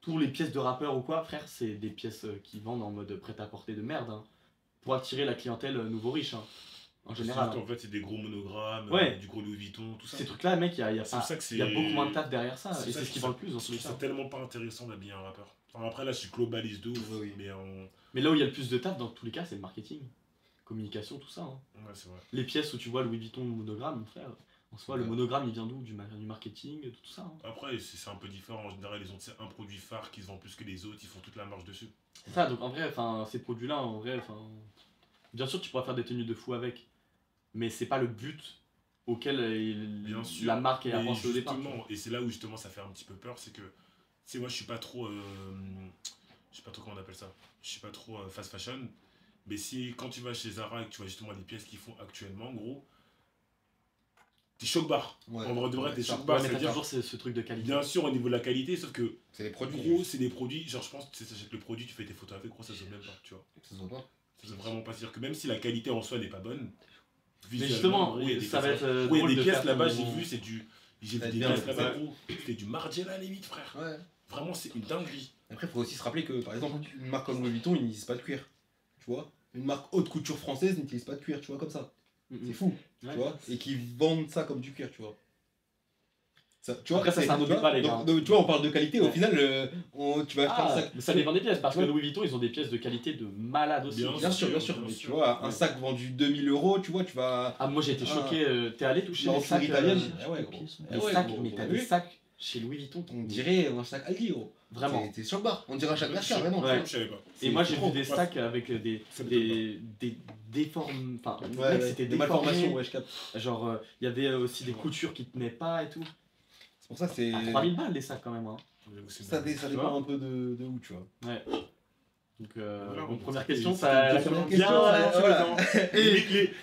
pour les pièces de rappeurs ou quoi, frère, c'est des pièces qui vendent en mode prêt-à-porter de merde. Hein, pour attirer la clientèle nouveau riche, hein, en général. Surtout, Hein. en fait, c'est des gros monogrammes, Ouais. du gros Louis Vuitton, tout ça. Ces trucs-là, mec, il y a C'est pour ça que il y a c'est- beaucoup moins de taf derrière ça, C'est et ça, c'est je ce qui trouve vend le plus dans Je tous les trouve ça cas. tellement pas intéressant d'habiller un rappeur. Enfin, après, là, je globalise de ouf. Oui, oui. Mais Mais là où il y a le plus de taf, dans tous les cas, c'est le marketing. Communication, tout ça. Hein. ouais, c'est vrai. Les pièces où tu vois Louis Vuitton monogramme, mon frère, en soi, le Ouais. monogramme, il vient d'où du marketing, de tout ça. Hein. Après, c'est un peu différent. En général, ils ont tu sais, un produit phare qui se vend plus que les autres, ils font toute la marge dessus. C'est ça, donc en vrai, ces produits-là, en vrai, bien sûr, tu pourras faire des tenues de fou avec, mais c'est pas le but auquel Bien sûr. la marque a Mais pensé au départ. justement, et c'est là où justement ça fait un petit peu peur, c'est que, tu sais, moi je suis pas trop, je sais pas trop comment on appelle ça, je suis pas trop fast fashion, mais si quand tu vas chez Zara et que tu vois justement les pièces qu'ils font actuellement, gros, t'es choc-barre. Ouais. En vrai de vrai, Ouais, t'es ça. choc-barre, Ouais, mais t'as c'est-à-dire, toujours ce truc de qualité. bien sûr au niveau de la qualité, sauf que, C'est des produits. gros, c'est des produits, genre je pense, tu sais, t'achètes le produit, tu fais tes photos avec, gros, ça se voit même pas, tu vois. Ça se voit pas. Ça se voit vraiment pas, c'est-à-dire que même si la qualité en soi n'est pas bonne, Mais visuellement, justement, gros, il y a des ça va pièces- être Oui, il y a drôle des de pièces faire là-bas, ton- j'ai vu, c'est du. J'ai Ça vu va des être bien, pièces ça là-bas, va. gros. C'était du Margiela limite, frère. Ouais. Vraiment, c'est une dinguerie. Après, il faut aussi se rappeler que, par exemple, une marque comme Louis Vuitton, ils n'utilisent pas de cuir. Tu vois. Une marque haute couture française n'utilise pas de cuir, tu vois, comme ça. C'est fou, Ouais. tu vois. Et qui vendent ça comme du cuir, tu vois. Ça, tu vois, Après, ça, c'est un autre tu vois, débat, les donc- gars. donc, tu vois, on parle de qualité, au Ouais. final, tu vas faire un Ah, sac. mais ça dépend des pièces, parce que Ouais. Louis Vuitton, ils ont des pièces de qualité de malade aussi. Bien Bien sûr, bien sûr, sûr. bien Mais sûr. tu vois, un Ouais. sac vendu 2000 €, tu vois, tu vas. Ah, moi j'ai été Ah. choqué, t'es allé toucher Dans les une sacs italienne. les Ah ouais, gros. sacs, gros, mais gros, t'as t'as des vu sacs chez Louis Vuitton. On dirait un sac Aldi, gros. Vraiment. C'est choc-barre. On dirait un sac Mercer, mais non. Ouais. Je savais pas. Et moi j'ai trop. vu des sacs avec des Ça m'étonne déformes. Enfin, Ouais, mec, ouais, c'était des déformé. malformations, ouais, je capte. Genre, il y avait aussi des coutures qui tenaient pas et tout. C'est pour ça que c'est. À 3000 balles les sacs quand même. Hein. J'avoue, c'est Ça, dingue. ça Tu dépend vois un peu de où, tu vois. Ouais. Donc, Voilà, donc on première sait question, que ça c'était elle a une commencé question, bien. ouais. Voilà.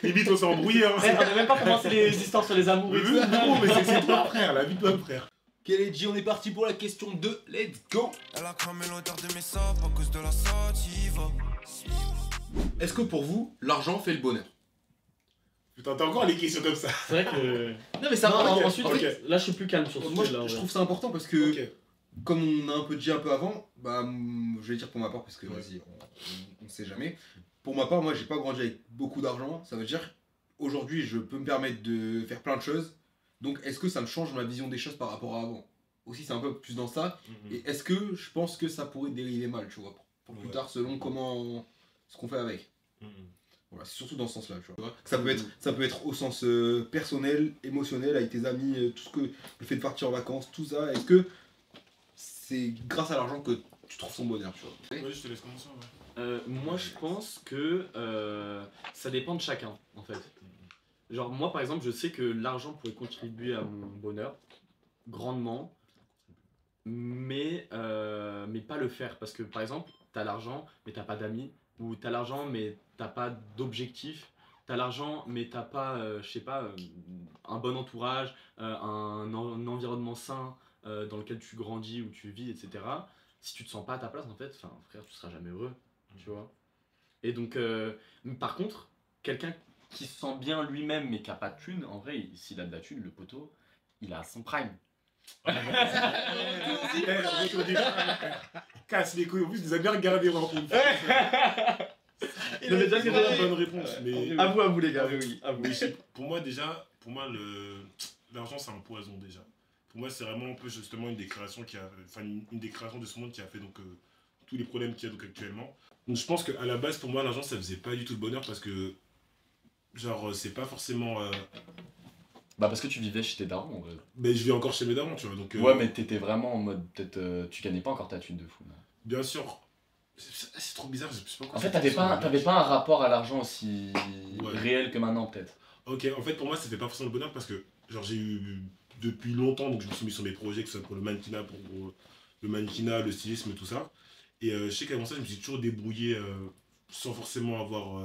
Limite, on s'est embrouillé, hein. Eh, on a même pas commencé les histoires sur les amours et tout. Non, mais c'est toi, frère, la vie de toi, frère. Kelechi, on est parti pour la question 2. Let's go. Elle a cramé l'odeur de mes sapes à cause de la sativa. Est-ce que pour vous, l'argent fait le bonheur? Putain, t'as encore les questions comme ça. C'est vrai que. Non, mais ça Non, va. ok, ensuite, ok. là je suis plus calme sur ce Moi, sujet là. je trouve ça important parce que, Ok. comme on a un peu dit un peu avant, bah, je vais dire pour ma part parce que, Ouais. vas-y, on sait jamais. Pour ma part, moi, j'ai pas grandi avec beaucoup d'argent. Ça veut dire, aujourd'hui, je peux me permettre de faire plein de choses Donc est-ce que ça me change ma vision des choses par rapport à avant? Aussi c'est un peu plus dans ça. Et est-ce que je pense que ça pourrait dériver mal, tu vois, pour plus tard selon comment ce qu'on fait avec. Voilà, c'est surtout dans ce sens-là, tu vois. Ça peut être au sens personnel, émotionnel, avec tes amis, tout ce que le fait de partir en vacances, tout ça. Est-ce que c'est grâce à l'argent que tu trouves ton bonheur, tu vois? Ouais, je te laisse commencer. Ouais. Moi, je pense que ça dépend de chacun, en fait. Genre, moi, par exemple, je sais que l'argent pourrait contribuer à mon bonheur, grandement, mais pas le faire. Parce que, par exemple, t'as l'argent, mais t'as pas d'amis, ou t'as l'argent, mais t'as pas d'objectif, t'as l'argent, mais t'as pas, je sais pas, un bon entourage, un environnement sain dans lequel tu grandis, où tu vis, etc. Si tu te sens pas à ta place, en fait, enfin, frère, tu seras jamais heureux, tu vois. Et donc, par contre, quelqu'un qui se sent bien lui-même, mais qui a pas de thune, en vrai, s'il a de la thune, le poteau, il a son prime. Casse les couilles, en plus, il les a bien regardés en une fois. Non, mais déjà, C'est pas une bonne réponse, mais. À vous les gars, oui, à vous. Mais pour moi, déjà, l'argent, c'est un poison, déjà. Pour moi, c'est vraiment un peu justement une déclaration une déclaration de ce monde qui a fait donc tous les problèmes qu'il y a donc actuellement. Donc je pense qu'à la base, pour moi, l'argent, ça faisait pas du tout de bonheur parce que, genre, c'est pas forcément. Bah, parce que tu vivais chez tes darons, en vrai. Mais je vis encore chez mes darons, tu vois. Donc, Ouais, mais t'étais vraiment en mode, peut-être, tu gagnais pas encore ta thune de fou, là. bien sûr. C'est trop bizarre, je sais pas En quoi fait, ça- t'avais pas un rapport à l'argent aussi Ouais. réel que maintenant, peut-être. Ok, en fait, pour moi, c'était pas forcément le bonheur parce que, genre, j'ai eu depuis longtemps, donc je me suis mis sur mes projets, que ce soit pour le mannequinat, le stylisme, tout ça. Et je sais qu'avant ça, je me suis toujours débrouillé sans forcément avoir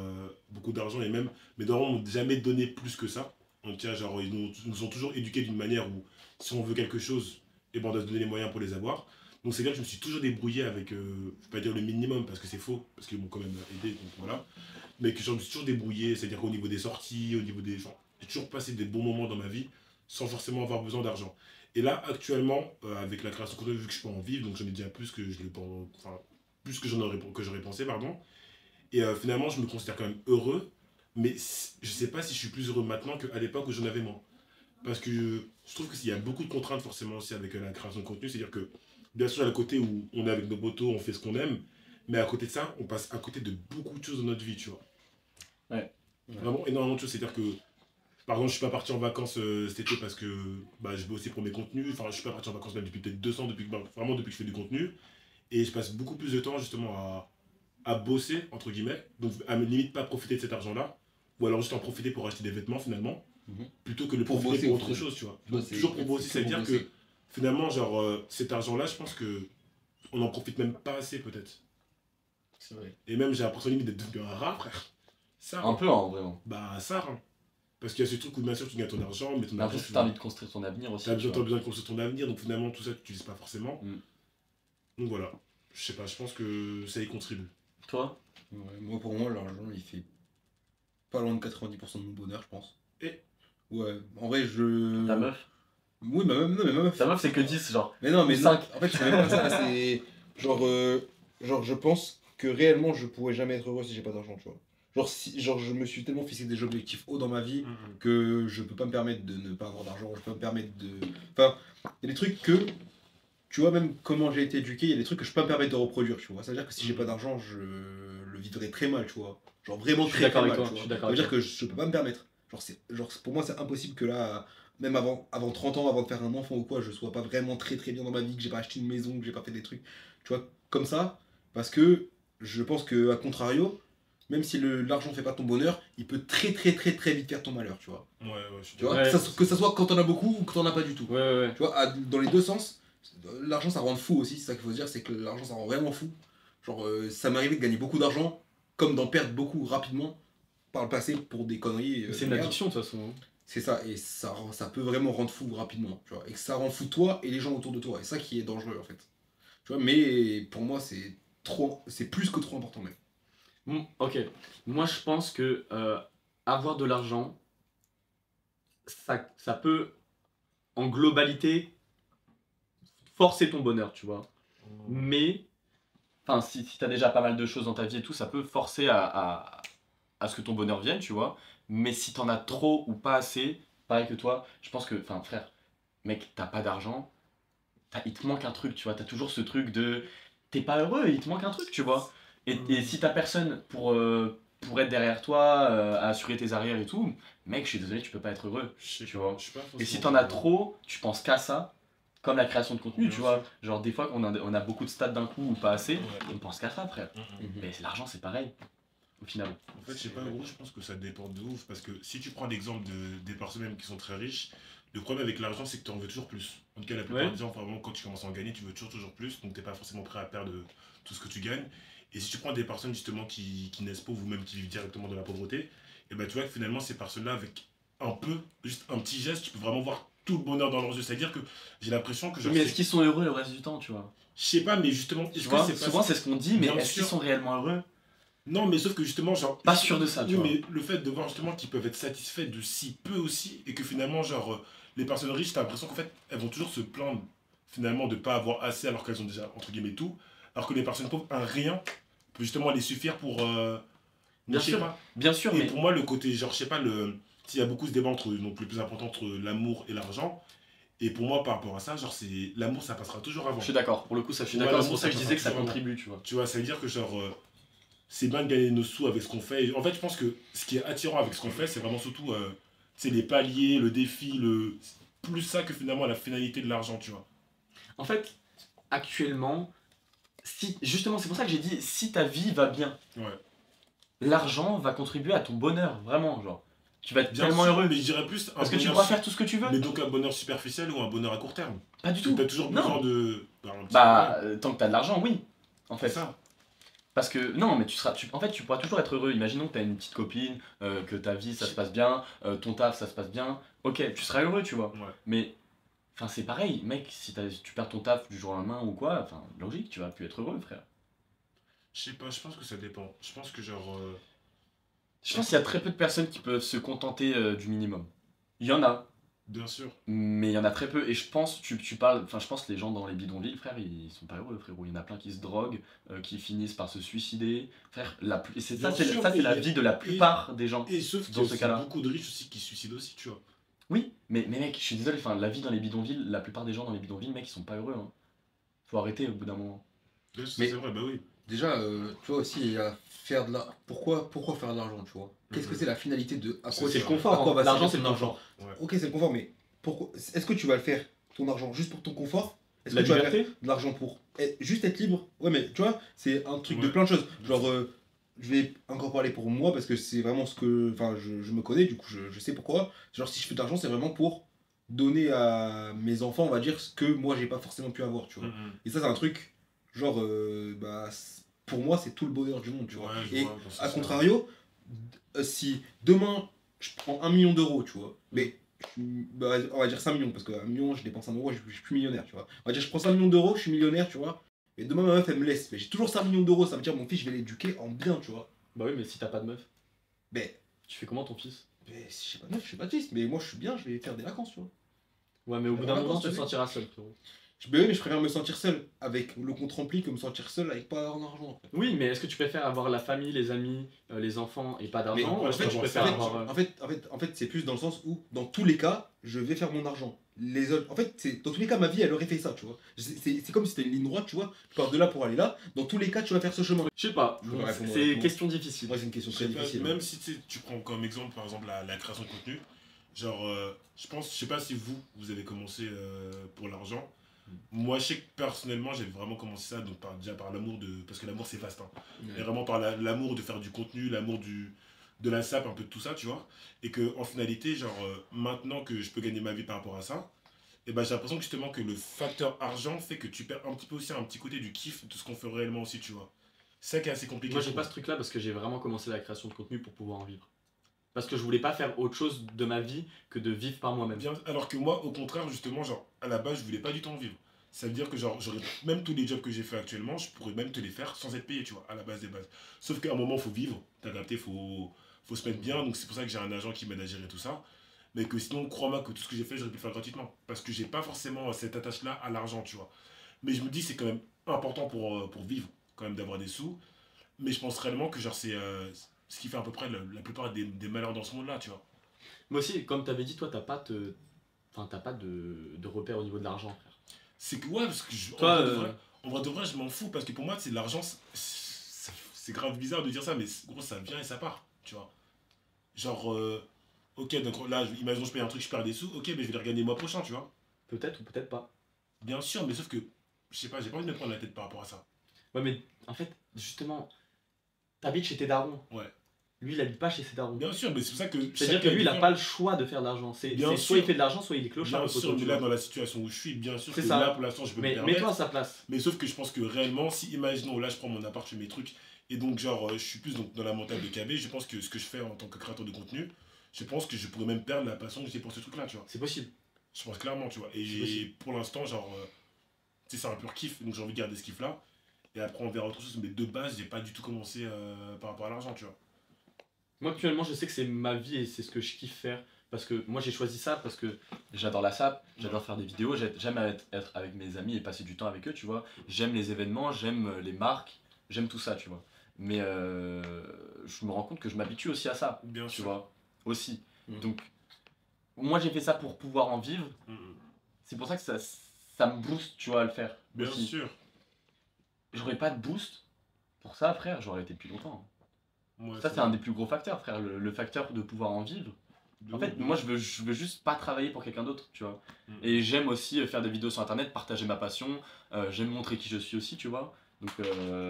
beaucoup d'argent et même mes darons m'ont jamais donné plus que ça. Donc, genre, nous ont toujours éduqués d'une manière où si on veut quelque chose, eh ben, on doit se donner les moyens pour les avoir. Donc, c'est là que je me suis toujours débrouillé avec, je vais pas dire le minimum parce que c'est faux, parce qu'ils m'ont quand même aidé, donc voilà. Mais que je me suis toujours débrouillé, c'est-à-dire qu'au niveau des sorties, au niveau des gens, j'ai toujours passé des bons moments dans ma vie sans forcément avoir besoin d'argent. Et là, actuellement, avec la création de contenu, vu que je peux en vivre, donc j'en ai déjà plus que je l'ai pas, enfin, plus que j'aurais pensé, pardon. Et finalement, je me considère quand même heureux, mais je sais pas si je suis plus heureux maintenant qu'à l'époque où j'en avais moins. Parce que je trouve qu'il y a beaucoup de contraintes forcément aussi avec la création de contenu, c'est-à-dire que bien sûr, il y a le côté où on est avec nos potos, on fait ce qu'on aime, mais à côté de ça, on passe à côté de beaucoup de choses dans notre vie, tu vois. Ouais. Vraiment énormément de choses, c'est-à-dire que par exemple, je suis pas parti en vacances cet été parce que bah, je bossais pour mes contenus. Enfin, je suis pas parti en vacances même depuis peut-être 200, vraiment depuis que je fais du contenu. Et je passe beaucoup plus de temps justement à bosser, entre guillemets. Donc à limite pas profiter de cet argent-là. Ou alors juste en profiter pour acheter des vêtements finalement. Plutôt que de Pour profiter bosser, pour au autre final. chose, tu vois. Toi, Donc c'est- toujours pour bosser, c'est c'est-à-dire pour que bosser. finalement, genre cet argent-là, je pense que on en profite même pas assez peut-être. C'est vrai. Et même j'ai l'impression limite d'être devenu un rat, frère. Ça, Un peu, hein, vraiment. bah ça, hein. Parce qu'il y a ce truc où bien sûr tu gagnes ton argent, mais ton Mais après, argent, si t'as envie de construire ton avenir aussi. t'as tu vois. besoin de construire ton avenir, donc finalement tout ça tu n'utilises pas forcément. Donc voilà, je sais pas, je pense que ça y contribue. Toi? Ouais, moi, pour moi, l'argent, il fait pas loin de 90% de mon bonheur, je pense. Et Ouais, en vrai, je. Ta meuf? Oui, non, mais ma meuf. Ta meuf, c'est que 10, genre. Mais non, mais Ou non. 5. En fait, c'est même pas ça, c'est. Genre, je pense que réellement, je pourrais jamais être heureux si j'ai pas d'argent, tu vois. Genre, je me suis tellement fixé des objectifs hauts dans ma vie que je peux pas me permettre de ne pas avoir d'argent, je peux pas me permettre de. Enfin, il y a des trucs que. Tu vois, même comment j'ai été éduqué, il y a des trucs que je peux pas me permettre de reproduire, tu vois. Ça veut dire que si j'ai pas d'argent, je le vivrais très mal, tu vois. Genre vraiment Je suis très, d'accord très avec mal, toi, tu je suis vois. d'accord Ça veut avec dire que je peux pas me permettre. Pour moi, c'est impossible que là, même avant 30 ans, avant de faire un enfant ou quoi, je sois pas vraiment très très bien dans ma vie, que j'ai pas acheté une maison, que j'ai pas fait des trucs, tu vois, comme ça. Parce que je pense que, à contrario, même si l'argent fait pas ton bonheur, il peut très très très très vite faire ton malheur, tu vois. Ouais, je suis Tu vois, Ouais. que ça soit quand t'en as beaucoup ou que t'en as pas du tout. Ouais. Tu vois, dans les deux sens, l'argent ça rend fou aussi, c'est ça qu'il faut se dire, c'est que l'argent ça rend vraiment fou. Genre, ça m'est arrivé de gagner beaucoup d'argent, comme d'en perdre beaucoup rapidement par le passé pour des conneries. C'est une de merde. addiction, de toute façon. C'est ça, et ça peut vraiment rendre fou rapidement, tu vois. Et que ça rend fou toi et les gens autour de toi, et ça qui est dangereux en fait. Tu vois, mais pour moi c'est plus que trop important même. Ok. Moi, je pense que avoir de l'argent, ça peut, en globalité, forcer ton bonheur, tu vois. Mais, enfin, si t'as déjà pas mal de choses dans ta vie et tout, ça peut forcer à ce que ton bonheur vienne, tu vois. Mais si t'en as trop ou pas assez, pareil que toi, je pense que, enfin frère, mec, t'as pas d'argent, il te manque un truc, tu vois, t'as toujours ce truc de, t'es pas heureux, il te manque un truc, tu vois. Et si t'as personne pour être derrière toi, à assurer tes arrières et tout, mec, je suis désolé, tu peux pas être heureux, Je sais tu pas, vois. je suis pas Et si forcément t'en as d'accord. trop, tu penses qu'à ça, comme la création de contenu, Bien tu vois. sûr. Genre des fois, on a beaucoup de stats d'un coup ou pas assez, Ouais. on pense qu'à ça, frère. Mais l'argent, c'est pareil, au final. En fait, je sais pas, gros, je pense que ça dépend de ouf. Parce que si tu prends l'exemple des personnes même qui sont très riches, le problème avec l'argent, c'est que tu en veux toujours plus. En tout cas, la plupart Ouais. des gens, vraiment, quand tu commences à en gagner, tu veux toujours plus. Donc, t'es pas forcément prêt à perdre tout ce que tu gagnes. Et si tu prends des personnes justement qui naissent pauvres ou même qui vivent directement de la pauvreté, et ben tu vois que finalement, ces personnes-là, avec un peu, juste un petit geste, tu peux vraiment voir tout le bonheur dans leurs yeux. C'est-à-dire que j'ai l'impression que genre, Mais est-ce qu'ils sont heureux le reste du temps, tu vois? je sais pas, mais justement, Tu est-ce que vois, c'est pas souvent c'est ce qu'on dit, mais Bien est-ce qu'ils sûr. sont réellement heureux? Non, mais sauf que justement, genre. Pas sûr de ça, tu Oui, vois. mais le fait de voir justement qu'ils peuvent être satisfaits de si peu aussi, et que finalement, genre, les personnes riches, t'as l'impression qu'en fait, elles vont toujours se plaindre finalement de pas avoir assez alors qu'elles ont déjà, entre guillemets, tout. Alors que les personnes pauvres, un rien peut justement les suffire pour. Bien je sais sûr, pas. bien sûr, Et mais pour moi, le côté, genre, je sais pas, s'il y a beaucoup ce débat entre, donc le plus important entre l'amour et l'argent, et pour moi, par rapport à ça, genre, c'est l'amour, ça passera toujours avant. je suis d'accord. Pour le coup, ça, je suis Ouais, d'accord. C'est l'amour, pour ça que je ça disais que ça passe toujours contribue, tu vois. Tu vois, ça veut dire que genre, c'est bien de gagner nos sous avec ce qu'on fait. En fait, je pense que ce qui est attirant avec ce qu'on fait, c'est vraiment surtout c'est les paliers, le défi, plus ça que finalement la finalité de l'argent, tu vois. En fait, actuellement, si justement, c'est pour ça que j'ai dit, si ta vie va bien, Ouais. l'argent va contribuer à ton bonheur, vraiment, genre. Tu vas être Bien tellement sûr, heureux. mais je dirais plus un Parce que tu bonheur pourras faire tout ce que tu veux. mais donc un bonheur superficiel ou un bonheur à court terme. Pas du Tu tout. as toujours Non. besoin de. Un petit Bah, tant que t'as de l'argent, oui. En peu, fait. c'est ça. Parce que, non, mais en fait, tu pourras toujours être heureux. Imaginons que t'as une petite copine, que ta vie, ça se passe bien, ton taf, ça se passe bien. Ok, tu seras heureux, tu vois. Ouais. Mais, enfin, c'est pareil, mec, si tu perds ton taf du jour au lendemain ou quoi, enfin, logique, tu vas plus être heureux, frère. Je sais pas, je pense que ça dépend. Je pense que genre. Je pense qu'il y a très peu de personnes qui peuvent se contenter du minimum. Il y en a, Bien sûr. mais il y en a très peu. Et je pense, tu parles, enfin, je pense que les gens dans les bidonvilles, frère, ils sont pas heureux, frérot. Il y en a plein qui se droguent, qui finissent par se suicider. Frère, c'est ça, Bien c'est sûr, ça, c'est et la il y a- vie de la plupart des gens. Et sauf Dans qu'il y ce a cas-là. beaucoup de riches aussi qui se suicident aussi, tu vois. Oui, mais mec, je suis désolé, enfin, la vie dans les bidonvilles, la plupart des gens dans les bidonvilles, mec, ils sont pas heureux. Hein. Faut arrêter au bout d'un moment. Bien sûr, Mais- c'est vrai, bah oui. Déjà, tu vois aussi, il y a faire de la. Pourquoi faire de l'argent, tu vois? Qu'est-ce que c'est la finalité de. À quoi C'est le à confort, quoi hein. va L'argent, servir c'est le ton confort. argent? Ok, c'est le confort, mais pourquoi est-ce que tu vas le faire, ton argent, juste pour ton confort? Est-ce La que tu vas liberté. faire de l'argent pour juste être libre? Ouais, mais tu vois, c'est un truc de Ouais. plein de choses. Genre, je vais encore parler pour moi parce que c'est vraiment ce que. Enfin, je me connais, du coup, je sais pourquoi. Genre, si je fais de l'argent, c'est vraiment pour donner à mes enfants, on va dire, ce que moi, j'ai pas forcément pu avoir, tu vois. Et ça, c'est un truc, genre, pour moi, c'est tout le bonheur du monde, tu vois. Ouais, je Et vois, dans ce à sens-là. contrario, si demain, je prends 1 million d'euros, tu vois, mais on va dire 5 millions, parce que 1 million, je dépense 1 euro, je suis plus millionnaire, tu vois. On va dire, je prends 5 millions d'euros, je suis millionnaire, tu vois. Et demain, ma meuf, elle me laisse. Mais j'ai toujours 5 millions d'euros, ça veut dire, mon fils, je vais l'éduquer en bien, tu vois. Bah oui, mais si t'as pas de meuf, Mais, tu fais comment ton fils? si j'ai pas de meuf, je suis pas triste, mais moi, je suis bien, je vais faire des vacances, tu vois. Ouais, mais au bout d'un Ouais, moment, non, tu te c'est- sentiras seul, frérot. Oui, mais je préfère me sentir seul avec le compte rempli que me sentir seul avec pas d'argent. En fait. Oui, mais est-ce que tu préfères avoir la famille, les amis, les enfants et pas Mais d'argent? Ou en est-ce que fait, tu en préfères fait, avoir. En fait, c'est plus dans le sens où, dans tous les cas, je vais faire mon argent. Les autres, en fait, dans tous les cas, ma vie, elle aurait fait ça, tu vois. C'est comme si c'était une ligne droite, tu vois. Tu pars de là pour aller là. Dans tous les cas, tu vas faire ce chemin. Je sais pas, Je peux pas répondre, c'est honnêtement. question difficile. Moi, c'est une question Je très sais pas, difficile. même si tu prends comme exemple par exemple la création de contenu, genre je sais pas si vous avez commencé pour l'argent. Moi je sais que personnellement j'ai vraiment commencé ça donc déjà par l'amour parce que l'amour c'est vaste hein. Et vraiment par l'amour de faire du contenu, l'amour de la sape, un peu de tout ça tu vois. Et que en finalité genre maintenant que je peux gagner ma vie par rapport à ça, et ben j'ai l'impression que justement que le facteur argent fait que tu perds un petit peu aussi un petit côté du kiff de ce qu'on fait réellement aussi tu vois. C'est ça qui est assez compliqué. Moi, je j'ai pas trouve. ce truc-là parce que j'ai vraiment commencé la création de contenu pour pouvoir en vivre. Parce que je voulais pas faire autre chose de ma vie que de vivre par moi-même. Bien, alors que moi, au contraire, justement, genre, à la base, je voulais pas du tout en vivre. Ça veut dire que, genre, j'aurais même tous les jobs que j'ai fait actuellement, je pourrais même te les faire sans être payé, tu vois, à la base des bases. Sauf qu'à un moment, faut vivre, t'as capté, faut se mettre bien, donc c'est pour ça que j'ai un agent qui m'aide à gérer tout ça. Mais que sinon, crois-moi que tout ce que j'ai fait, j'aurais pu le faire gratuitement. Parce que j'ai pas forcément cette attache-là à l'argent, tu vois. Mais je me dis, c'est quand même important pour vivre, quand même, d'avoir des sous. Mais je pense réellement que, genre, c'est ce qui fait à peu près la plupart des malheurs dans ce monde-là, tu vois. Moi aussi, comme t'avais dit, toi, t'as pas de repère au niveau de l'argent, frère. C'est que, ouais, parce que Toi, en vrai de vrai, je m'en fous, parce que pour moi, c'est de l'argent, c'est grave bizarre de dire ça, mais gros, ça vient et ça part, tu vois. Genre, ok, donc là, imaginons je paye un truc, je perds des sous, ok, mais je vais les regagner le mois prochain, tu vois. peut-être ou peut-être pas. Bien sûr, mais sauf que, je sais pas, j'ai pas envie de me prendre la tête par rapport à ça. Ouais, mais en fait, justement, t'habites chez tes darons. Ouais. Lui, il habite pas chez ses darons. Bien sûr, mais c'est pour ça que. C'est-à-dire que lui, il a pas le choix de faire de l'argent. Bien C'est soit sûr. il fait de l'argent, soit il est clochard. Bien le poteau, sûr, mais tu là, vois. dans la situation où je suis, bien sûr C'est que ça. là, pour l'instant, je peux me Mais permettre. mets-toi à sa place. Mais sauf que je pense que réellement, si, imaginons, là, je prends mon appart, je fais mes trucs, et donc, genre, je suis plus donc, dans la mentale de KB, je pense que ce que je fais en tant que créateur de contenu, je pense que je pourrais même perdre la passion que j'ai pour ce truc-là, tu vois. C'est possible. Je pense clairement, tu vois. C'est Et possible. pour l'instant, genre, tu sais, c'est un pur kiff, donc j'ai envie de garder ce kiff-là. Et après, on verra autre chose, mais de base, j'ai pas du tout commencé par rapport à l'argent, tu vois. Moi, actuellement, je sais que c'est ma vie et c'est ce que je kiffe faire. Parce que moi, j'ai choisi ça parce que j'adore la SAP, j'adore faire des vidéos, j'aime être avec mes amis et passer du temps avec eux, tu vois. J'aime les événements, j'aime les marques, j'aime tout ça, tu vois. Mais je me rends compte que je m'habitue aussi à ça, Bien tu sûr. vois. Aussi. Mhm. Donc, moi, j'ai fait ça pour pouvoir en vivre. C'est pour ça que ça me booste, tu vois, à le faire. Bien aussi. sûr. J'aurais pas de boost pour ça, frère, j'aurais été depuis longtemps. Ouais, Ça, c'est un des plus gros facteurs, frère, le facteur de pouvoir en vivre. En fait, moi, je veux juste pas travailler pour quelqu'un d'autre, tu vois. Et j'aime aussi faire des vidéos sur internet, partager ma passion, j'aime montrer qui je suis aussi, tu vois. Donc,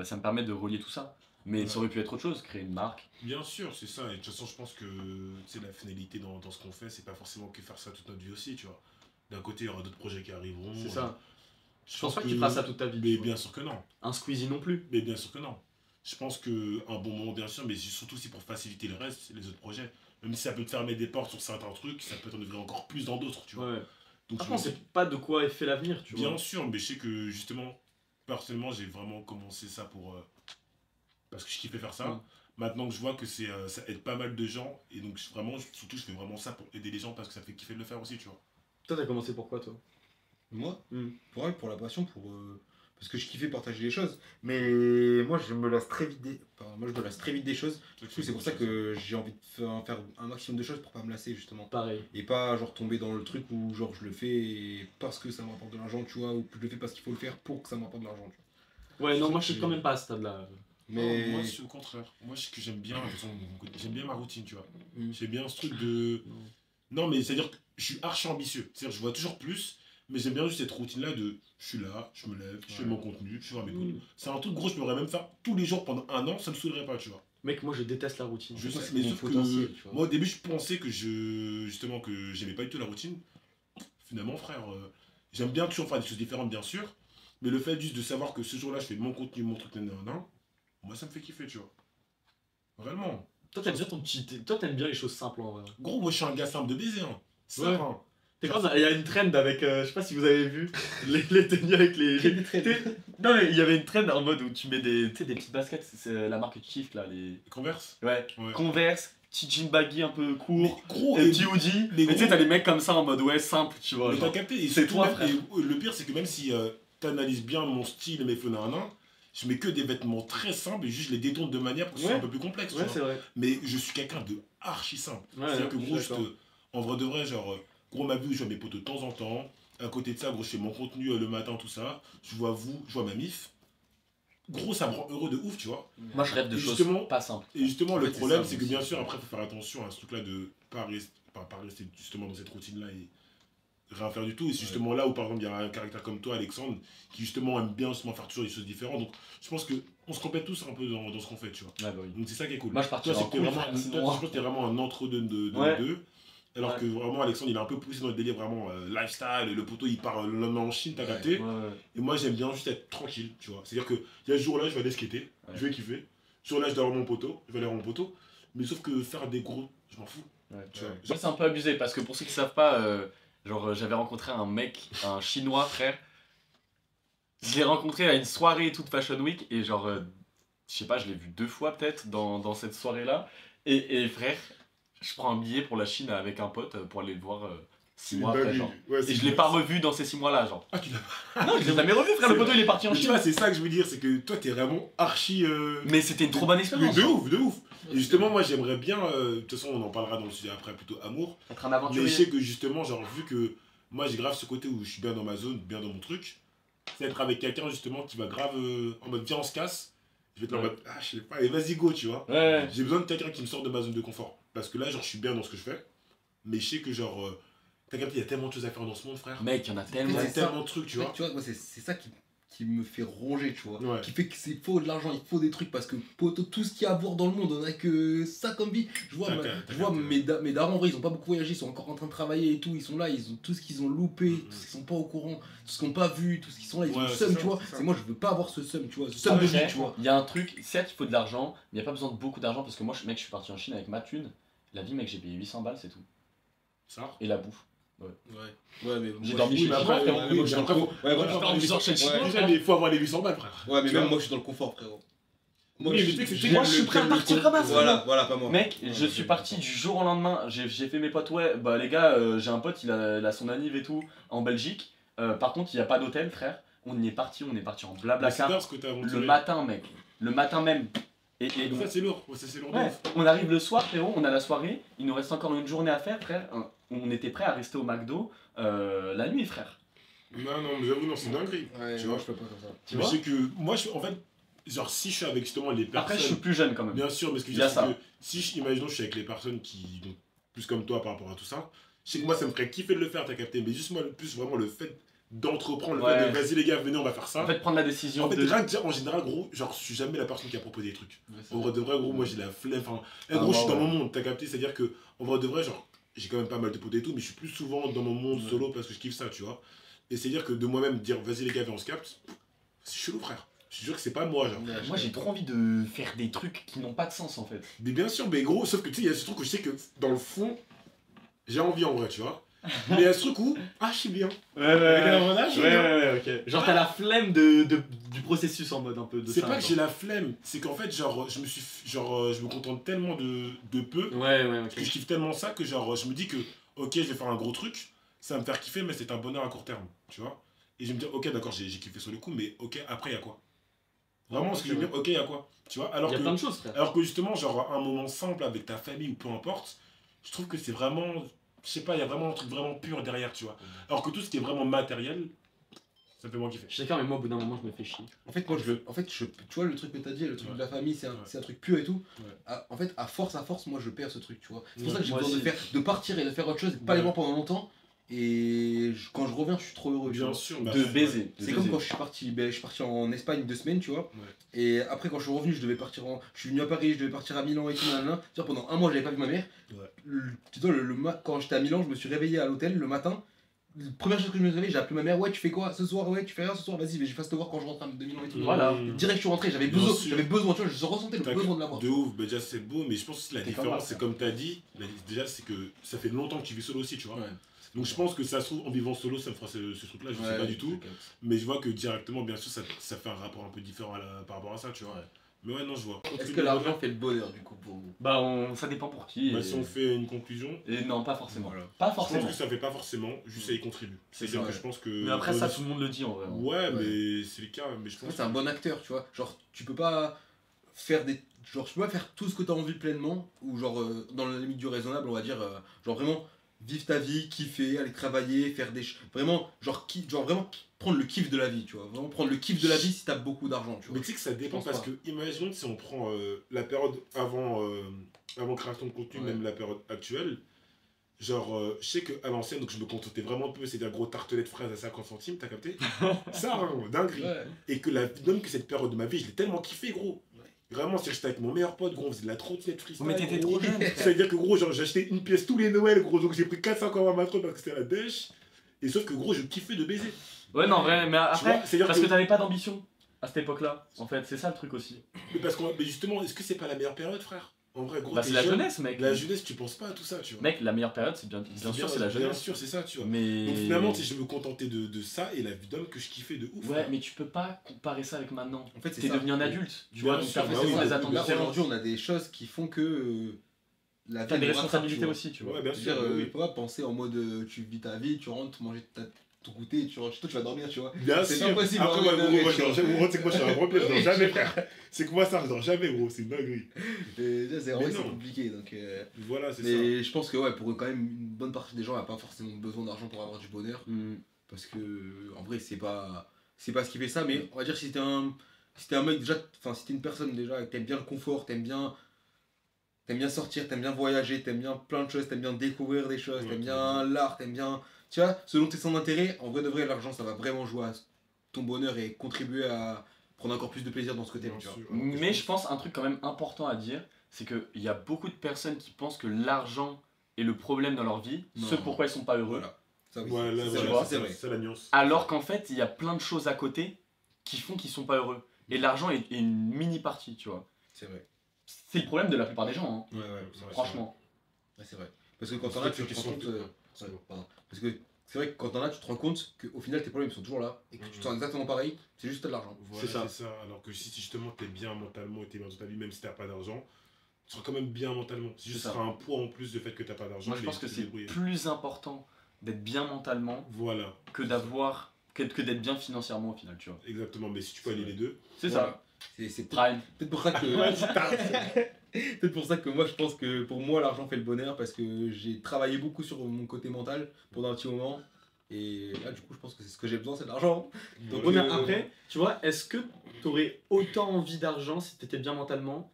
ça me permet de relier tout ça. Mais Ouais. ça aurait pu être autre chose, créer une marque. Bien sûr, c'est ça. Et de toute façon, je pense que la finalité dans ce qu'on fait, c'est pas forcément que faire ça toute notre vie aussi, tu vois. D'un côté, il y aura d'autres projets qui arriveront. C'est ça. Je pense pas que tu feras ça toute ta vie, Mais tu vois. bien sûr que non. Un Squeezie non plus. Mais bien sûr que non. Je pense que un bon moment, bien sûr, mais surtout aussi pour faciliter le reste, les autres projets. Même si ça peut te fermer des portes sur certains trucs, ça peut t'en ouvrir encore plus dans d'autres, tu vois. Ouais. Donc, Franchement, on sait pas de quoi est fait l'avenir, tu vois. bien sûr, mais je sais que justement, personnellement, j'ai vraiment commencé ça pour. Parce que je kiffais faire ça. Mm. Maintenant que je vois que ça aide pas mal de gens, et donc vraiment, surtout, je fais vraiment ça pour aider les gens parce que ça fait kiffer de le faire aussi, tu vois. Toi, t'as commencé pourquoi, toi? Moi, Mm. pour la passion, parce que je kiffais partager les choses. Mais moi, je me lasse très vite des choses. Du coup, c'est pour ça que j'ai envie de faire un maximum de choses pour pas me lasser, justement. Pareil. Et pas genre tomber dans le truc où genre je le fais parce que ça me rapporte de l'argent, tu vois, ou je le fais parce qu'il faut le faire pour que ça me rapporte de l'argent, tu vois. Ouais, non, Je moi, sais je suis que- quand même pas à ce stade-là. Mais Non, moi, c'est au contraire. Moi, ce que j'aime bien, de toute façon, j'aime bien ma routine, tu vois. Mm. J'aime bien ce truc de. Non, mais c'est-à-dire que je suis archi ambitieux. C'est-à-dire que je vois toujours plus, mais j'aime bien juste cette routine-là de je suis là, je me lève, je fais Ouais. mon contenu, je fais mes Mm. contenus. C'est un truc gros, je pourrais même faire tous les jours pendant un an, ça me saoulerait pas, tu vois. Mec, moi, je déteste la routine. Je moi, sais, c'est mais mon sauf que potentiel, tu vois. moi au début je pensais que justement que j'aimais pas du tout la routine. Finalement frère, j'aime bien toujours faire des choses différentes bien sûr, mais le fait juste de savoir que ce jour-là je fais mon contenu, mon truc, moi ça me fait kiffer, tu vois. Vraiment. Toi, t'aimes bien Toi, t'aimes bien les choses simples, en vrai. Gros, moi je suis un gars simple de baiser, hein. Ça, Ouais. hein. T'es comme ça, il y a une trend avec, je sais pas si vous avez vu, les tenues avec les... Non mais il y avait une trend en mode où tu mets des petites baskets, c'est la marque que tu kiffes là, les... Converse. Ouais, Ouais. Converse, petit jean baggy un peu court, Mais gros, et et petit hoodie, mais et tu sais gros- t'as les mecs comme ça en mode ouais simple, tu vois. mais t'as genre. capté, et c'est surtout toi, même- frère. et le pire c'est que même si t'analyses bien mon style et mes feux je mets que des vêtements très simples et juste je les détourne de manière pour que ce soit Ouais. un peu plus complexe, tu Ouais vois. c'est vrai. Mais je suis quelqu'un de archi simple. Ouais, C'est-à-dire que je suis gros, d'accord. en vrai de vrai, genre, gros, ma vie où je vois mes potes de temps en temps. À côté de ça, gros, je fais mon contenu le matin, tout ça. Je vois vous, je vois ma mif. Gros, ça me rend heureux de ouf, tu vois. Moi je rêve de Et choses justement- pas simples. Et justement, En le fait, c'est problème, ça, c'est que aussi, bien tu sûr, vois. après, il faut faire attention à ce truc-là de pas rester justement dans cette routine-là et rien faire du tout. Et c'est justement là où, par exemple, il y a un caractère comme toi, Alexandre, qui justement aime bien justement faire toujours des choses différentes. Donc, je pense qu'on se complète tous un peu dans ce qu'on fait, tu vois. Ouais bah oui. Donc, c'est ça qui est cool. Moi je partirais Toi, en c'est que t'es couille, vraiment, frère, toi, sinon- je pense que t'es vraiment un entre-deux de Ouais. deux. Alors Ouais. que vraiment, Alexandre, il est un peu poussé dans le délire vraiment lifestyle. Le poteau, il part le lendemain en Chine, t'as Ouais. capté. Ouais, ouais. Et moi, j'aime bien juste être tranquille, tu vois. C'est-à-dire qu'il y a ce jour-là, je vais aller skater, Ouais. je vais kiffer. Ce jour-là, je dois avoir mon poteau, je vais aller voir mon poteau. Mais sauf que faire des gros, je m'en fous. Ouais. Tu vois. Ça c'est un peu abusé parce que pour ceux qui savent pas, j'avais rencontré un mec, un chinois frère. Je l'ai rencontré à une soirée toute Fashion Week et genre, je sais pas, je l'ai vu 2 fois peut-être dans cette soirée là. Et frère, je prends un billet pour la Chine avec un pote pour aller le voir 6 mois après, genre. Ouais, Et je l'ai pas revu dans ces 6 mois-là, genre. Ah, tu l'as pas. Non, je l'ai jamais revu, frère. Le poteau, il est parti en Mais tu Chine. vois, c'est ça que je veux dire, c'est que toi, t'es vraiment archi. Mais c'était une trop bonne Mais expérience. de ouf, de ouf. Et justement, moi, j'aimerais bien. De toute façon, on en parlera dans le sujet après, plutôt amour. Être un Mais je aventurier. sais que justement, genre, vu que moi, j'ai grave ce côté où je suis bien dans ma zone, bien dans mon truc, c'est être avec quelqu'un justement qui va grave en mode viens, on se casse. Je vais être là en mode ah, je sais pas, allez, vas-y, go, tu vois. Ouais. J'ai besoin de quelqu'un qui me sort de ma zone de confort. Parce que là, genre, je suis bien dans ce que je fais. Mais je sais que, genre, t'as capté, il y a tellement de choses à faire dans ce monde, frère. Mec, il y en a Il y tellement. a c'est ça. tellement de trucs, tu Mec, vois. tu vois, moi, c'est ça qui me fait ronger, tu vois. Ouais. Qui fait que c'est faux de l'argent, il faut des trucs parce que poto, tout ce qu'il y a à voir dans le monde, on a que ça comme vie. Je vois, mes darons, en vrai, ils ont pas beaucoup voyagé, ils sont encore en train de travailler et tout, ils sont là, ils ont tout ce qu'ils ont loupé, tout ce qu'ils sont pas au courant, tout ce qu'ils ont pas vu, tout ce qu'ils sont là, ils ont Ouais, le c'est seum, ça, tu vois. c'est ça. C'est moi, je veux pas avoir ce seum, tu vois, ce seum de vie, Après, tu vois. il y a un truc, certes, il faut de l'argent, mais il n'y a pas besoin de beaucoup d'argent parce que moi, mec, je suis parti en Chine avec ma thune. La vie, mec, j'ai payé 800 balles, c'est tout. Ça. Et la bouffe. Ouais, mais J'ai moi, dormi je suis- chez mais après, moi, frère. oui, mais après, faut- Ouais, moi, voilà, je faut- suis plusieurs chez le Ouais. chinois. Déjà, il faut avoir les 800 balles, frère. Ouais, mais Tu même vois. moi, je suis dans le confort, frérot. Oui, mais tu sais que c'est- Moi, je suis prêt à partir comme un fou. Voilà, pas moi. Mec, je suis parti du jour au lendemain. J'ai fait mes potes, ouais, bah les gars, j'ai un pote, il a son anniv et tout en Belgique. Par contre, il n'y a pas d'hôtel, frère. On y est parti en Mais c'est blablacar. bien ce que t'as Le aventuré. matin, mec. Le matin même. Et Ça, c'est lourd. Ouais, ça, c'est lourd. de ouais, ouf. on arrive le soir, frérot, on a la soirée. Il nous reste encore une journée à faire, frère. On était prêt à rester au McDo la nuit, frère. Non, non, mais j'avoue, non, c'est dinguerie. Ouais, Tu moi, vois. je peux pas comme ça. Tu Mais vois je sais que moi, en fait, genre, si je suis avec justement les personnes. Après, je suis plus jeune quand même. Bien sûr, mais ce que je Il y a veux dire, c'est ça. que si, imaginons, je suis avec les personnes qui sont plus comme toi par rapport à tout ça, je sais que moi, ça me ferait kiffer de le faire, t'as capté. Mais juste moi, le plus vraiment le fait d'entreprendre, le Ouais. fait de vas-y, les gars, venez, on va faire ça. En fait, prendre la décision En fait, de. déjà, en général, gros, genre, je suis jamais la personne qui a proposé des trucs. En vrai de vrai, gros, moi, j'ai la flemme. Enfin, gros, je suis dans mon monde, t'as capté. C'est-à-dire que, en vrai de vrai, genre, j'ai quand même pas mal de potes et tout, mais je suis plus souvent dans mon monde solo parce que je kiffe ça, tu vois. Et c'est-à-dire que de moi-même dire, vas-y, les gars, viens, on se capte, c'est chelou, frère. Je suis sûr que c'est pas moi, genre. Moi, j'ai trop envie de faire des trucs qui n'ont pas de sens en fait. Mais bien sûr, mais gros, sauf que tu sais, il y a ce truc où je sais que dans le fond, j'ai envie en vrai, tu vois. Mais il y a ce truc où, ah, je suis bien. Ouais, Voilà, je suis bien. ouais, ok. Genre, t'as la flemme du processus en mode un peu de C'est ça, pas que genre. j'ai la flemme, c'est qu'en fait, genre, je me contente tellement de peu, Ouais, ok. que je kiffe tellement ça que, genre, je me dis que, ok, je vais faire un gros truc, ça va me faire kiffer, mais c'est un bonheur à court terme, tu vois. Et je vais me dire, ok, d'accord, j'ai kiffé sur le coup, mais ok, après, il y a quoi? Vraiment, ce que je veux dire, ok, il y a quoi? Tu vois, Il y a plein de choses, frère. alors que justement, genre, un moment simple avec ta famille ou peu importe, je trouve que c'est vraiment, je sais pas, il y a vraiment un truc vraiment pur derrière, tu vois. Alors que tout ce qui est vraiment matériel, ça me fait moins kiffer. Je sais quand mais moi, au bout d'un moment, je me fais chier. En fait, moi, tu vois, le truc que t'as dit, le truc Ouais. de la famille, c'est un truc pur et tout. Ouais. En fait, à force, moi, je perds ce truc, tu vois. C'est pour Ouais, ça que j'ai moi besoin aussi. de partir et de faire autre chose et de pas Ouais. les voir pendant longtemps. Et quand je reviens, je suis trop heureux, tu Bien vois. sûr, bah, De baiser. C'est comme quand je suis parti en Espagne 2 semaines, tu vois. Ouais. Et après, quand je suis revenu, je suis venu à Paris, je devais partir à Milan et tout, nanana. Tu vois, pendant un mois, j'avais pas vu ma mère. Ouais. Tu vois, quand j'étais à Milan, je me suis réveillé à l'hôtel le matin. La première chose que je me suis réveillé, j'ai appelé ma mère. Ouais, tu fais quoi ce soir? Ouais, tu fais rien ce soir? Vas-y, mais je fasse te voir quand je rentre de Milan et tout. Voilà. Direct, je suis rentré, j'avais Bien besoin, sûr. tu vois, je ressentais le T'as- besoin de l'avoir. De ouf, bah déjà c'est beau, mais je pense que la T'es pas différence, mal, c'est comme t'as dit, déjà c'est que ça fait longtemps que tu vis solo aussi, tu vois. Ouais. Donc je pense que ça se trouve, en vivant solo, ça me fera ce truc-là, je sais pas du tout. Mais je vois que directement, bien sûr, ça fait un rapport un peu différent par rapport à ça, tu vois. Ouais. Mais ouais, non, je vois. Est-ce que l'argent fait le bonheur du coup pour vous? Bah, ça dépend pour qui. Bah, et- si on fait une conclusion, Et non, pas forcément. Voilà. Pas je pense forcément. que ça fait pas forcément, juste ça y contribue. C'est C'est-à-dire ça, que je pense que. Mais après, ça, tout le monde le dit en vrai. hein. Ouais, mais c'est le cas, mais je En pense. fait, c'est un bon acteur, tu vois. Genre, tu peux pas faire des. Genre, tu peux pas faire tout ce que t'as envie pleinement, ou genre, dans la limite du raisonnable, on va dire, genre vraiment vivre ta vie, kiffer, aller travailler, faire des. Vraiment, vraiment prendre le kiff de la vie, tu vois. Vraiment prendre le kiff de la vie si t'as beaucoup d'argent, tu vois. Mais tu sais que ça dépend pense parce pas. que, imaginons si on prend la période avant création de contenu, Ouais. même la période actuelle, genre, je sais qu'à l'ancienne, donc je me contentais vraiment peu, c'est-à-dire gros tartelets de fraises à 50 centimes, t'as capté? Ça, hein, dinguerie. Ouais. Et que même que cette période de ma vie, je l'ai tellement kiffé, gros. Vraiment, c'est que j'étais avec mon meilleur pote, gros, on faisait de la trottinette freestyle. Mais t'étais gros. trop jeune. C'est-à-dire que, gros, genre, j'achetais une pièce tous les Noëls, gros, donc j'ai pris 4-5 ans à ma trotte parce que c'était la dèche. Et sauf que, gros, je kiffais de baiser. Ouais, non, vrai, mais Tu après, vois, c'est-à-dire parce que t'avais pas d'ambition à cette époque-là. En fait, c'est ça le truc aussi. mais justement, est-ce que c'est pas la meilleure période, frère? En vrai, gros, Bah, t'es c'est la jeune. jeunesse, mec. La jeunesse, tu penses pas à tout ça, tu vois. Mec, la meilleure période, c'est bien sûr, c'est la Bien jeunesse. sûr, c'est ça, tu vois. Mais. Donc finalement, tu sais, je me contentais de ça et la vie d'homme que je kiffais de ouf. Ouais, mais tu peux pas comparer ça avec maintenant. En fait, c'est T'es ça. devenu un adulte, tu Bien vois, donc sûr, t'as bah forcément oui, des attentes Là, différentes. aujourd'hui, on a des choses qui font que. la T'as vie des nous rattrape, responsabilités tu vois. aussi, tu vois. Ouais, bien Je veux sûr. dire, oui. faut pas penser en mode tu vis ta vie, tu rentres, manger ton goûter, tu rentres chez toi, tu vas dormir, tu vois. Bien C'est sûr. pas possible, Après, hein, moi, mais gros, non, moi, mais je dors jamais. Gros, tu sais que moi, je suis un gros pied, je dors jamais, frère. C'est que moi, ça, je dors jamais, gros. C'est une dinguerie. Et ça, c'est Mais vrai que c'est non. compliqué. Donc, Voilà, c'est ça. mais je pense que ouais, pour quand même une bonne partie des gens, il n'y a pas forcément besoin d'argent pour avoir du bonheur. Mm. Parce que en vrai, c'est pas ce qui fait ça. Mais on va dire si t'es un mec déjà, enfin si t'es une personne déjà, t'aimes bien le confort, t'aimes bien sortir, t'aimes bien voyager, t'aimes bien plein de choses, t'aimes bien découvrir des choses, Ouais, t'aimes bien l'art, t'aimes bien. Tu vois, selon tes centres d'intérêt, en vrai de vrai, l'argent ça va vraiment jouer à ton bonheur et contribuer à prendre encore plus de plaisir dans ce que t'aimes, Bien tu vois. sûr. Mais je pense un truc quand même important à dire, c'est qu'il y a beaucoup de personnes qui pensent que l'argent est le problème dans leur vie, Non. ce pourquoi ils sont pas heureux. Voilà. Ça, oui, Voilà, c'est voilà, vrai, c'est c'est vrai. ça la nuance. Alors qu'en fait, il y a plein de choses à côté qui font qu'ils sont pas heureux. Et l'argent est une mini partie, tu vois. C'est vrai. C'est le problème de la plupart des gens, hein, Ouais, Ouais, franchement. ouais, c'est vrai. Parce que quand C'est t'en vrai as, que tu te les rends questions compte. sont- Ouais, pardon. Parce que c'est vrai que quand t'en as, tu te rends compte qu'au final tes problèmes sont toujours là et que tu te sens exactement pareil, c'est juste de l'argent. Voilà, C'est ça. c'est ça. Alors que si justement t'es bien mentalement et t'es bien dans ta vie, même si t'as pas d'argent, tu seras quand même bien mentalement. C'est juste C'est ça. ce sera un poids en plus du fait que t'as pas d'argent. Moi, je mais pense que tu te c'est débrouilles. plus important d'être bien mentalement Voilà, que d'avoir que d'être bien financièrement au final, tu vois. exactement. Mais si tu peux allier les deux, C'est Voilà. ça. C'est Prime. peut-être pour ça que. Peut-être pour ça que moi je pense que pour moi l'argent fait le bonheur parce que j'ai travaillé beaucoup sur mon côté mental pendant un petit moment et là du coup je pense que c'est ce que j'ai besoin, c'est de l'argent. Donc, Ouais, mais euh, après, tu vois, est-ce que t'aurais autant envie d'argent si t'étais bien mentalement?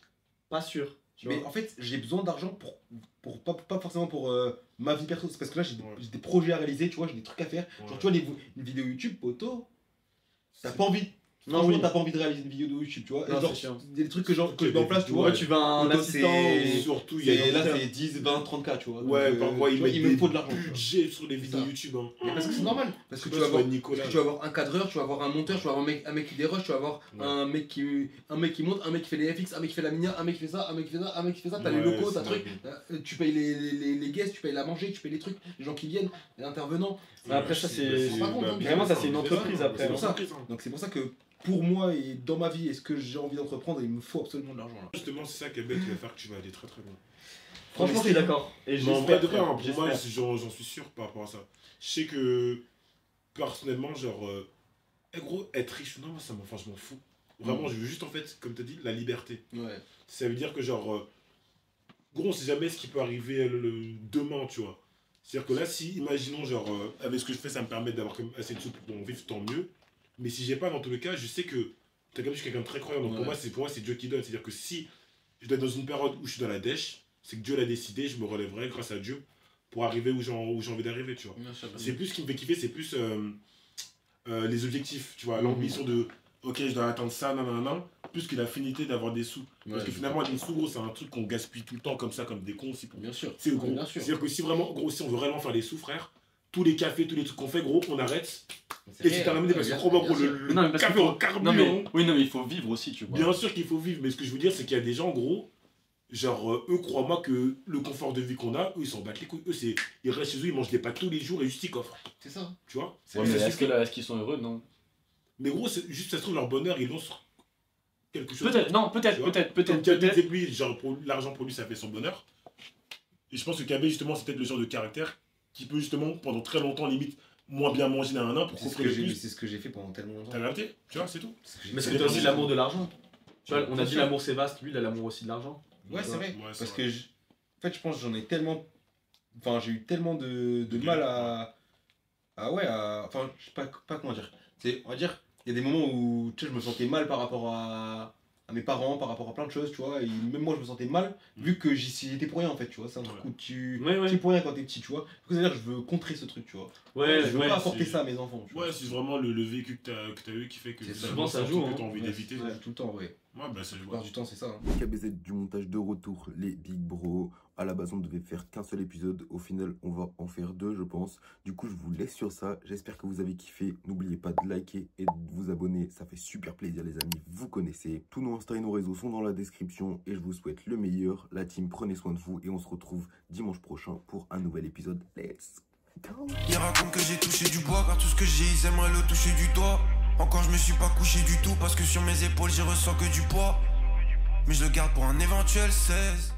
Pas sûr. Tu Mais vois. en fait j'ai besoin d'argent pour pas forcément pour ma vie perso, c'est parce que là Ouais. j'ai des projets à réaliser, tu vois, j'ai des trucs à faire. Ouais. Genre tu vois une vidéo YouTube poteau, t'as pas envie. Non, Franchement, oui. t'as pas envie de réaliser une vidéo YouTube, tu vois. Non, Genre, c'est chiant. des trucs que je Surtout, mets en place, tu ouais, vois. tu veux un Toi, assistant c'est- ou... surtout il y a Et des là, gens- c'est 10, 20, 30K, tu vois. Ouais, Donc, parfois tu ils vois, mettent il me des faut de l'argent. tu vois. budgets sur les vidéos ça. YouTube. Hein. Mais parce que c'est normal. Parce que Je tu sais vas pas, avoir, Nicolas. parce que tu vas avoir un cadreur, tu vas avoir un monteur, tu vas avoir un mec qui déroche, tu vas avoir Ouais. un mec qui monte, un mec qui fait les FX, un mec qui fait la minia, un mec qui fait ça, un mec qui fait ça, un mec qui fait ça. T'as les Ouais, locaux, t'as c'est truc. Tu payes les guests, tu payes la manger, tu payes les trucs, les gens qui viennent, les intervenants. Après, ça, c'est- vraiment, ça, c'est une entreprise, après, C'est hein. pour ça. hein. Donc c'est pour ça que pour moi et dans ma vie et ce que j'ai envie d'entreprendre, il me faut absolument de l'argent là. Justement, c'est ça Québec qui va faire que tu vas aller très très loin. Franchement, je suis d'accord. Et Mais en vrai de vrai, j'espère, hein, pour moi, j'espère. j'en suis sûr par rapport à ça. Je sais que personnellement, genre, gros, être riche, non, moi, enfin, je m'en fous. Vraiment, je veux juste en fait, comme tu as dit, la liberté. Ouais. Ça veut dire que, genre, gros, on sait jamais ce qui peut arriver demain, tu vois. C'est-à-dire que là, si, imaginons, genre, avec ce que je fais, ça me permet d'avoir quand même assez de sous pour vivre, tant mieux. Mais si j'ai pas, dans tous les cas, je sais que t'as quand même, je suis quelqu'un de très croyant. Donc Ouais. pour moi, c'est Dieu qui donne. C'est-à-dire que si je dois être dans une période où je suis dans la dèche, c'est que Dieu l'a décidé, je me relèverai grâce à Dieu pour arriver où j'ai envie d'arriver, tu vois. Bien sûr. C'est plus ce qui me fait kiffer, c'est plus les objectifs, tu vois, Mhm. l'ambition de ok, je dois atteindre ça, non, plus que l'affinité d'avoir des sous. Parce que finalement, les sous, gros, c'est un truc qu'on gaspille tout le temps comme ça, comme des cons aussi. Bien sûr. C'est gros. Bien sûr. C'est-à-dire que si vraiment, gros, si on veut réellement faire des sous, frère, tous les cafés, tous les trucs qu'on fait, gros, on arrête. Et c'est terminé parce que, gros, gros, le Non, mais parce café qu'il faut- en carburant. Non, mais... Oui, non, mais il faut vivre aussi, tu vois. Bien sûr qu'il faut vivre, mais ce que je veux dire, c'est qu'il y a des gens, gros, genre, eux, crois-moi que le confort de vie qu'on a, eux, ils s'en battent les couilles. Eux, ils restent chez eux, ils mangent des pâtes tous les jours et juste ils coffrent. C'est ça. Tu vois Ouais, mais Ça est-ce suffit. est-ce qu'ils sont heureux? Non. Mais gros, juste ça se trouve, leur bonheur, ils l'ont sur quelque chose. Peut-être, non, peut-être, Tu vois, peut-être, Comme peut-être, Kabé peut-être. disait que lui, genre, l'argent pour lui, ça fait son bonheur. Et je pense que Kabé, justement, c'est peut-être le genre de caractère qui peut, justement, pendant très longtemps, limite, moins bien manger d'un pour C'est ce coffrer que le j'ai plus. c'est ce que j'ai fait pendant tellement longtemps. T'as capté? Tu vois, c'est tout. C'est ce que j'ai Mais fait. c'est que t'as aussi l'amour de l'argent. Tu vois, on a Bien dit sûr. l'amour c'est vaste, lui il a l'amour aussi de l'argent. Ouais, c'est vrai. Ouais, c'est Parce vrai. que, en fait, je pense que j'en ai tellement. Enfin, j'ai eu tellement de mal à. Enfin, je sais pas comment dire. On va dire, il y a des moments où tu sais, je me sentais mal par rapport à mes parents, par rapport à plein de choses, tu vois. Et même moi, je me sentais mal, vu que j'y étais pour rien, en fait, tu vois. C'est un truc où tu. Ouais, Tu es pour rien quand t'es petit, tu vois. Du coup, c'est-à-dire que je veux contrer ce truc, tu vois. Ouais, je veux ouais. pas apporter c'est- ça à mes enfants, tu vois. Ouais, c'est vraiment le vécu que t'as eu qui fait que C'est c'est souvent, ça un joue, truc que hein. t'as envie Ouais, d'éviter. ouais, tout le temps, ouais. Ouais, bah, ça La je vois. plupart du temps, c'est ça. Hein. KBZ du montage de retour, les Big Bros. À la base, on devait faire qu'un seul épisode. Au final, on va en faire 2, je pense. Du coup, je vous laisse sur ça. J'espère que vous avez kiffé. N'oubliez pas de liker et de vous abonner. Ça fait super plaisir, les amis. Vous connaissez. Tous nos Insta et nos réseaux sont dans la description. Et je vous souhaite le meilleur. La team, prenez soin de vous. Et on se retrouve dimanche prochain pour un nouvel épisode. Let's go! Ils racontent que j'ai touché du bois, car tout ce que j'ai, ils aimeraient le toucher du doigt. Encore, je me suis pas couché du tout, parce que sur mes épaules, j'y ressens que du poids. Mais je le garde pour un éventuel 16.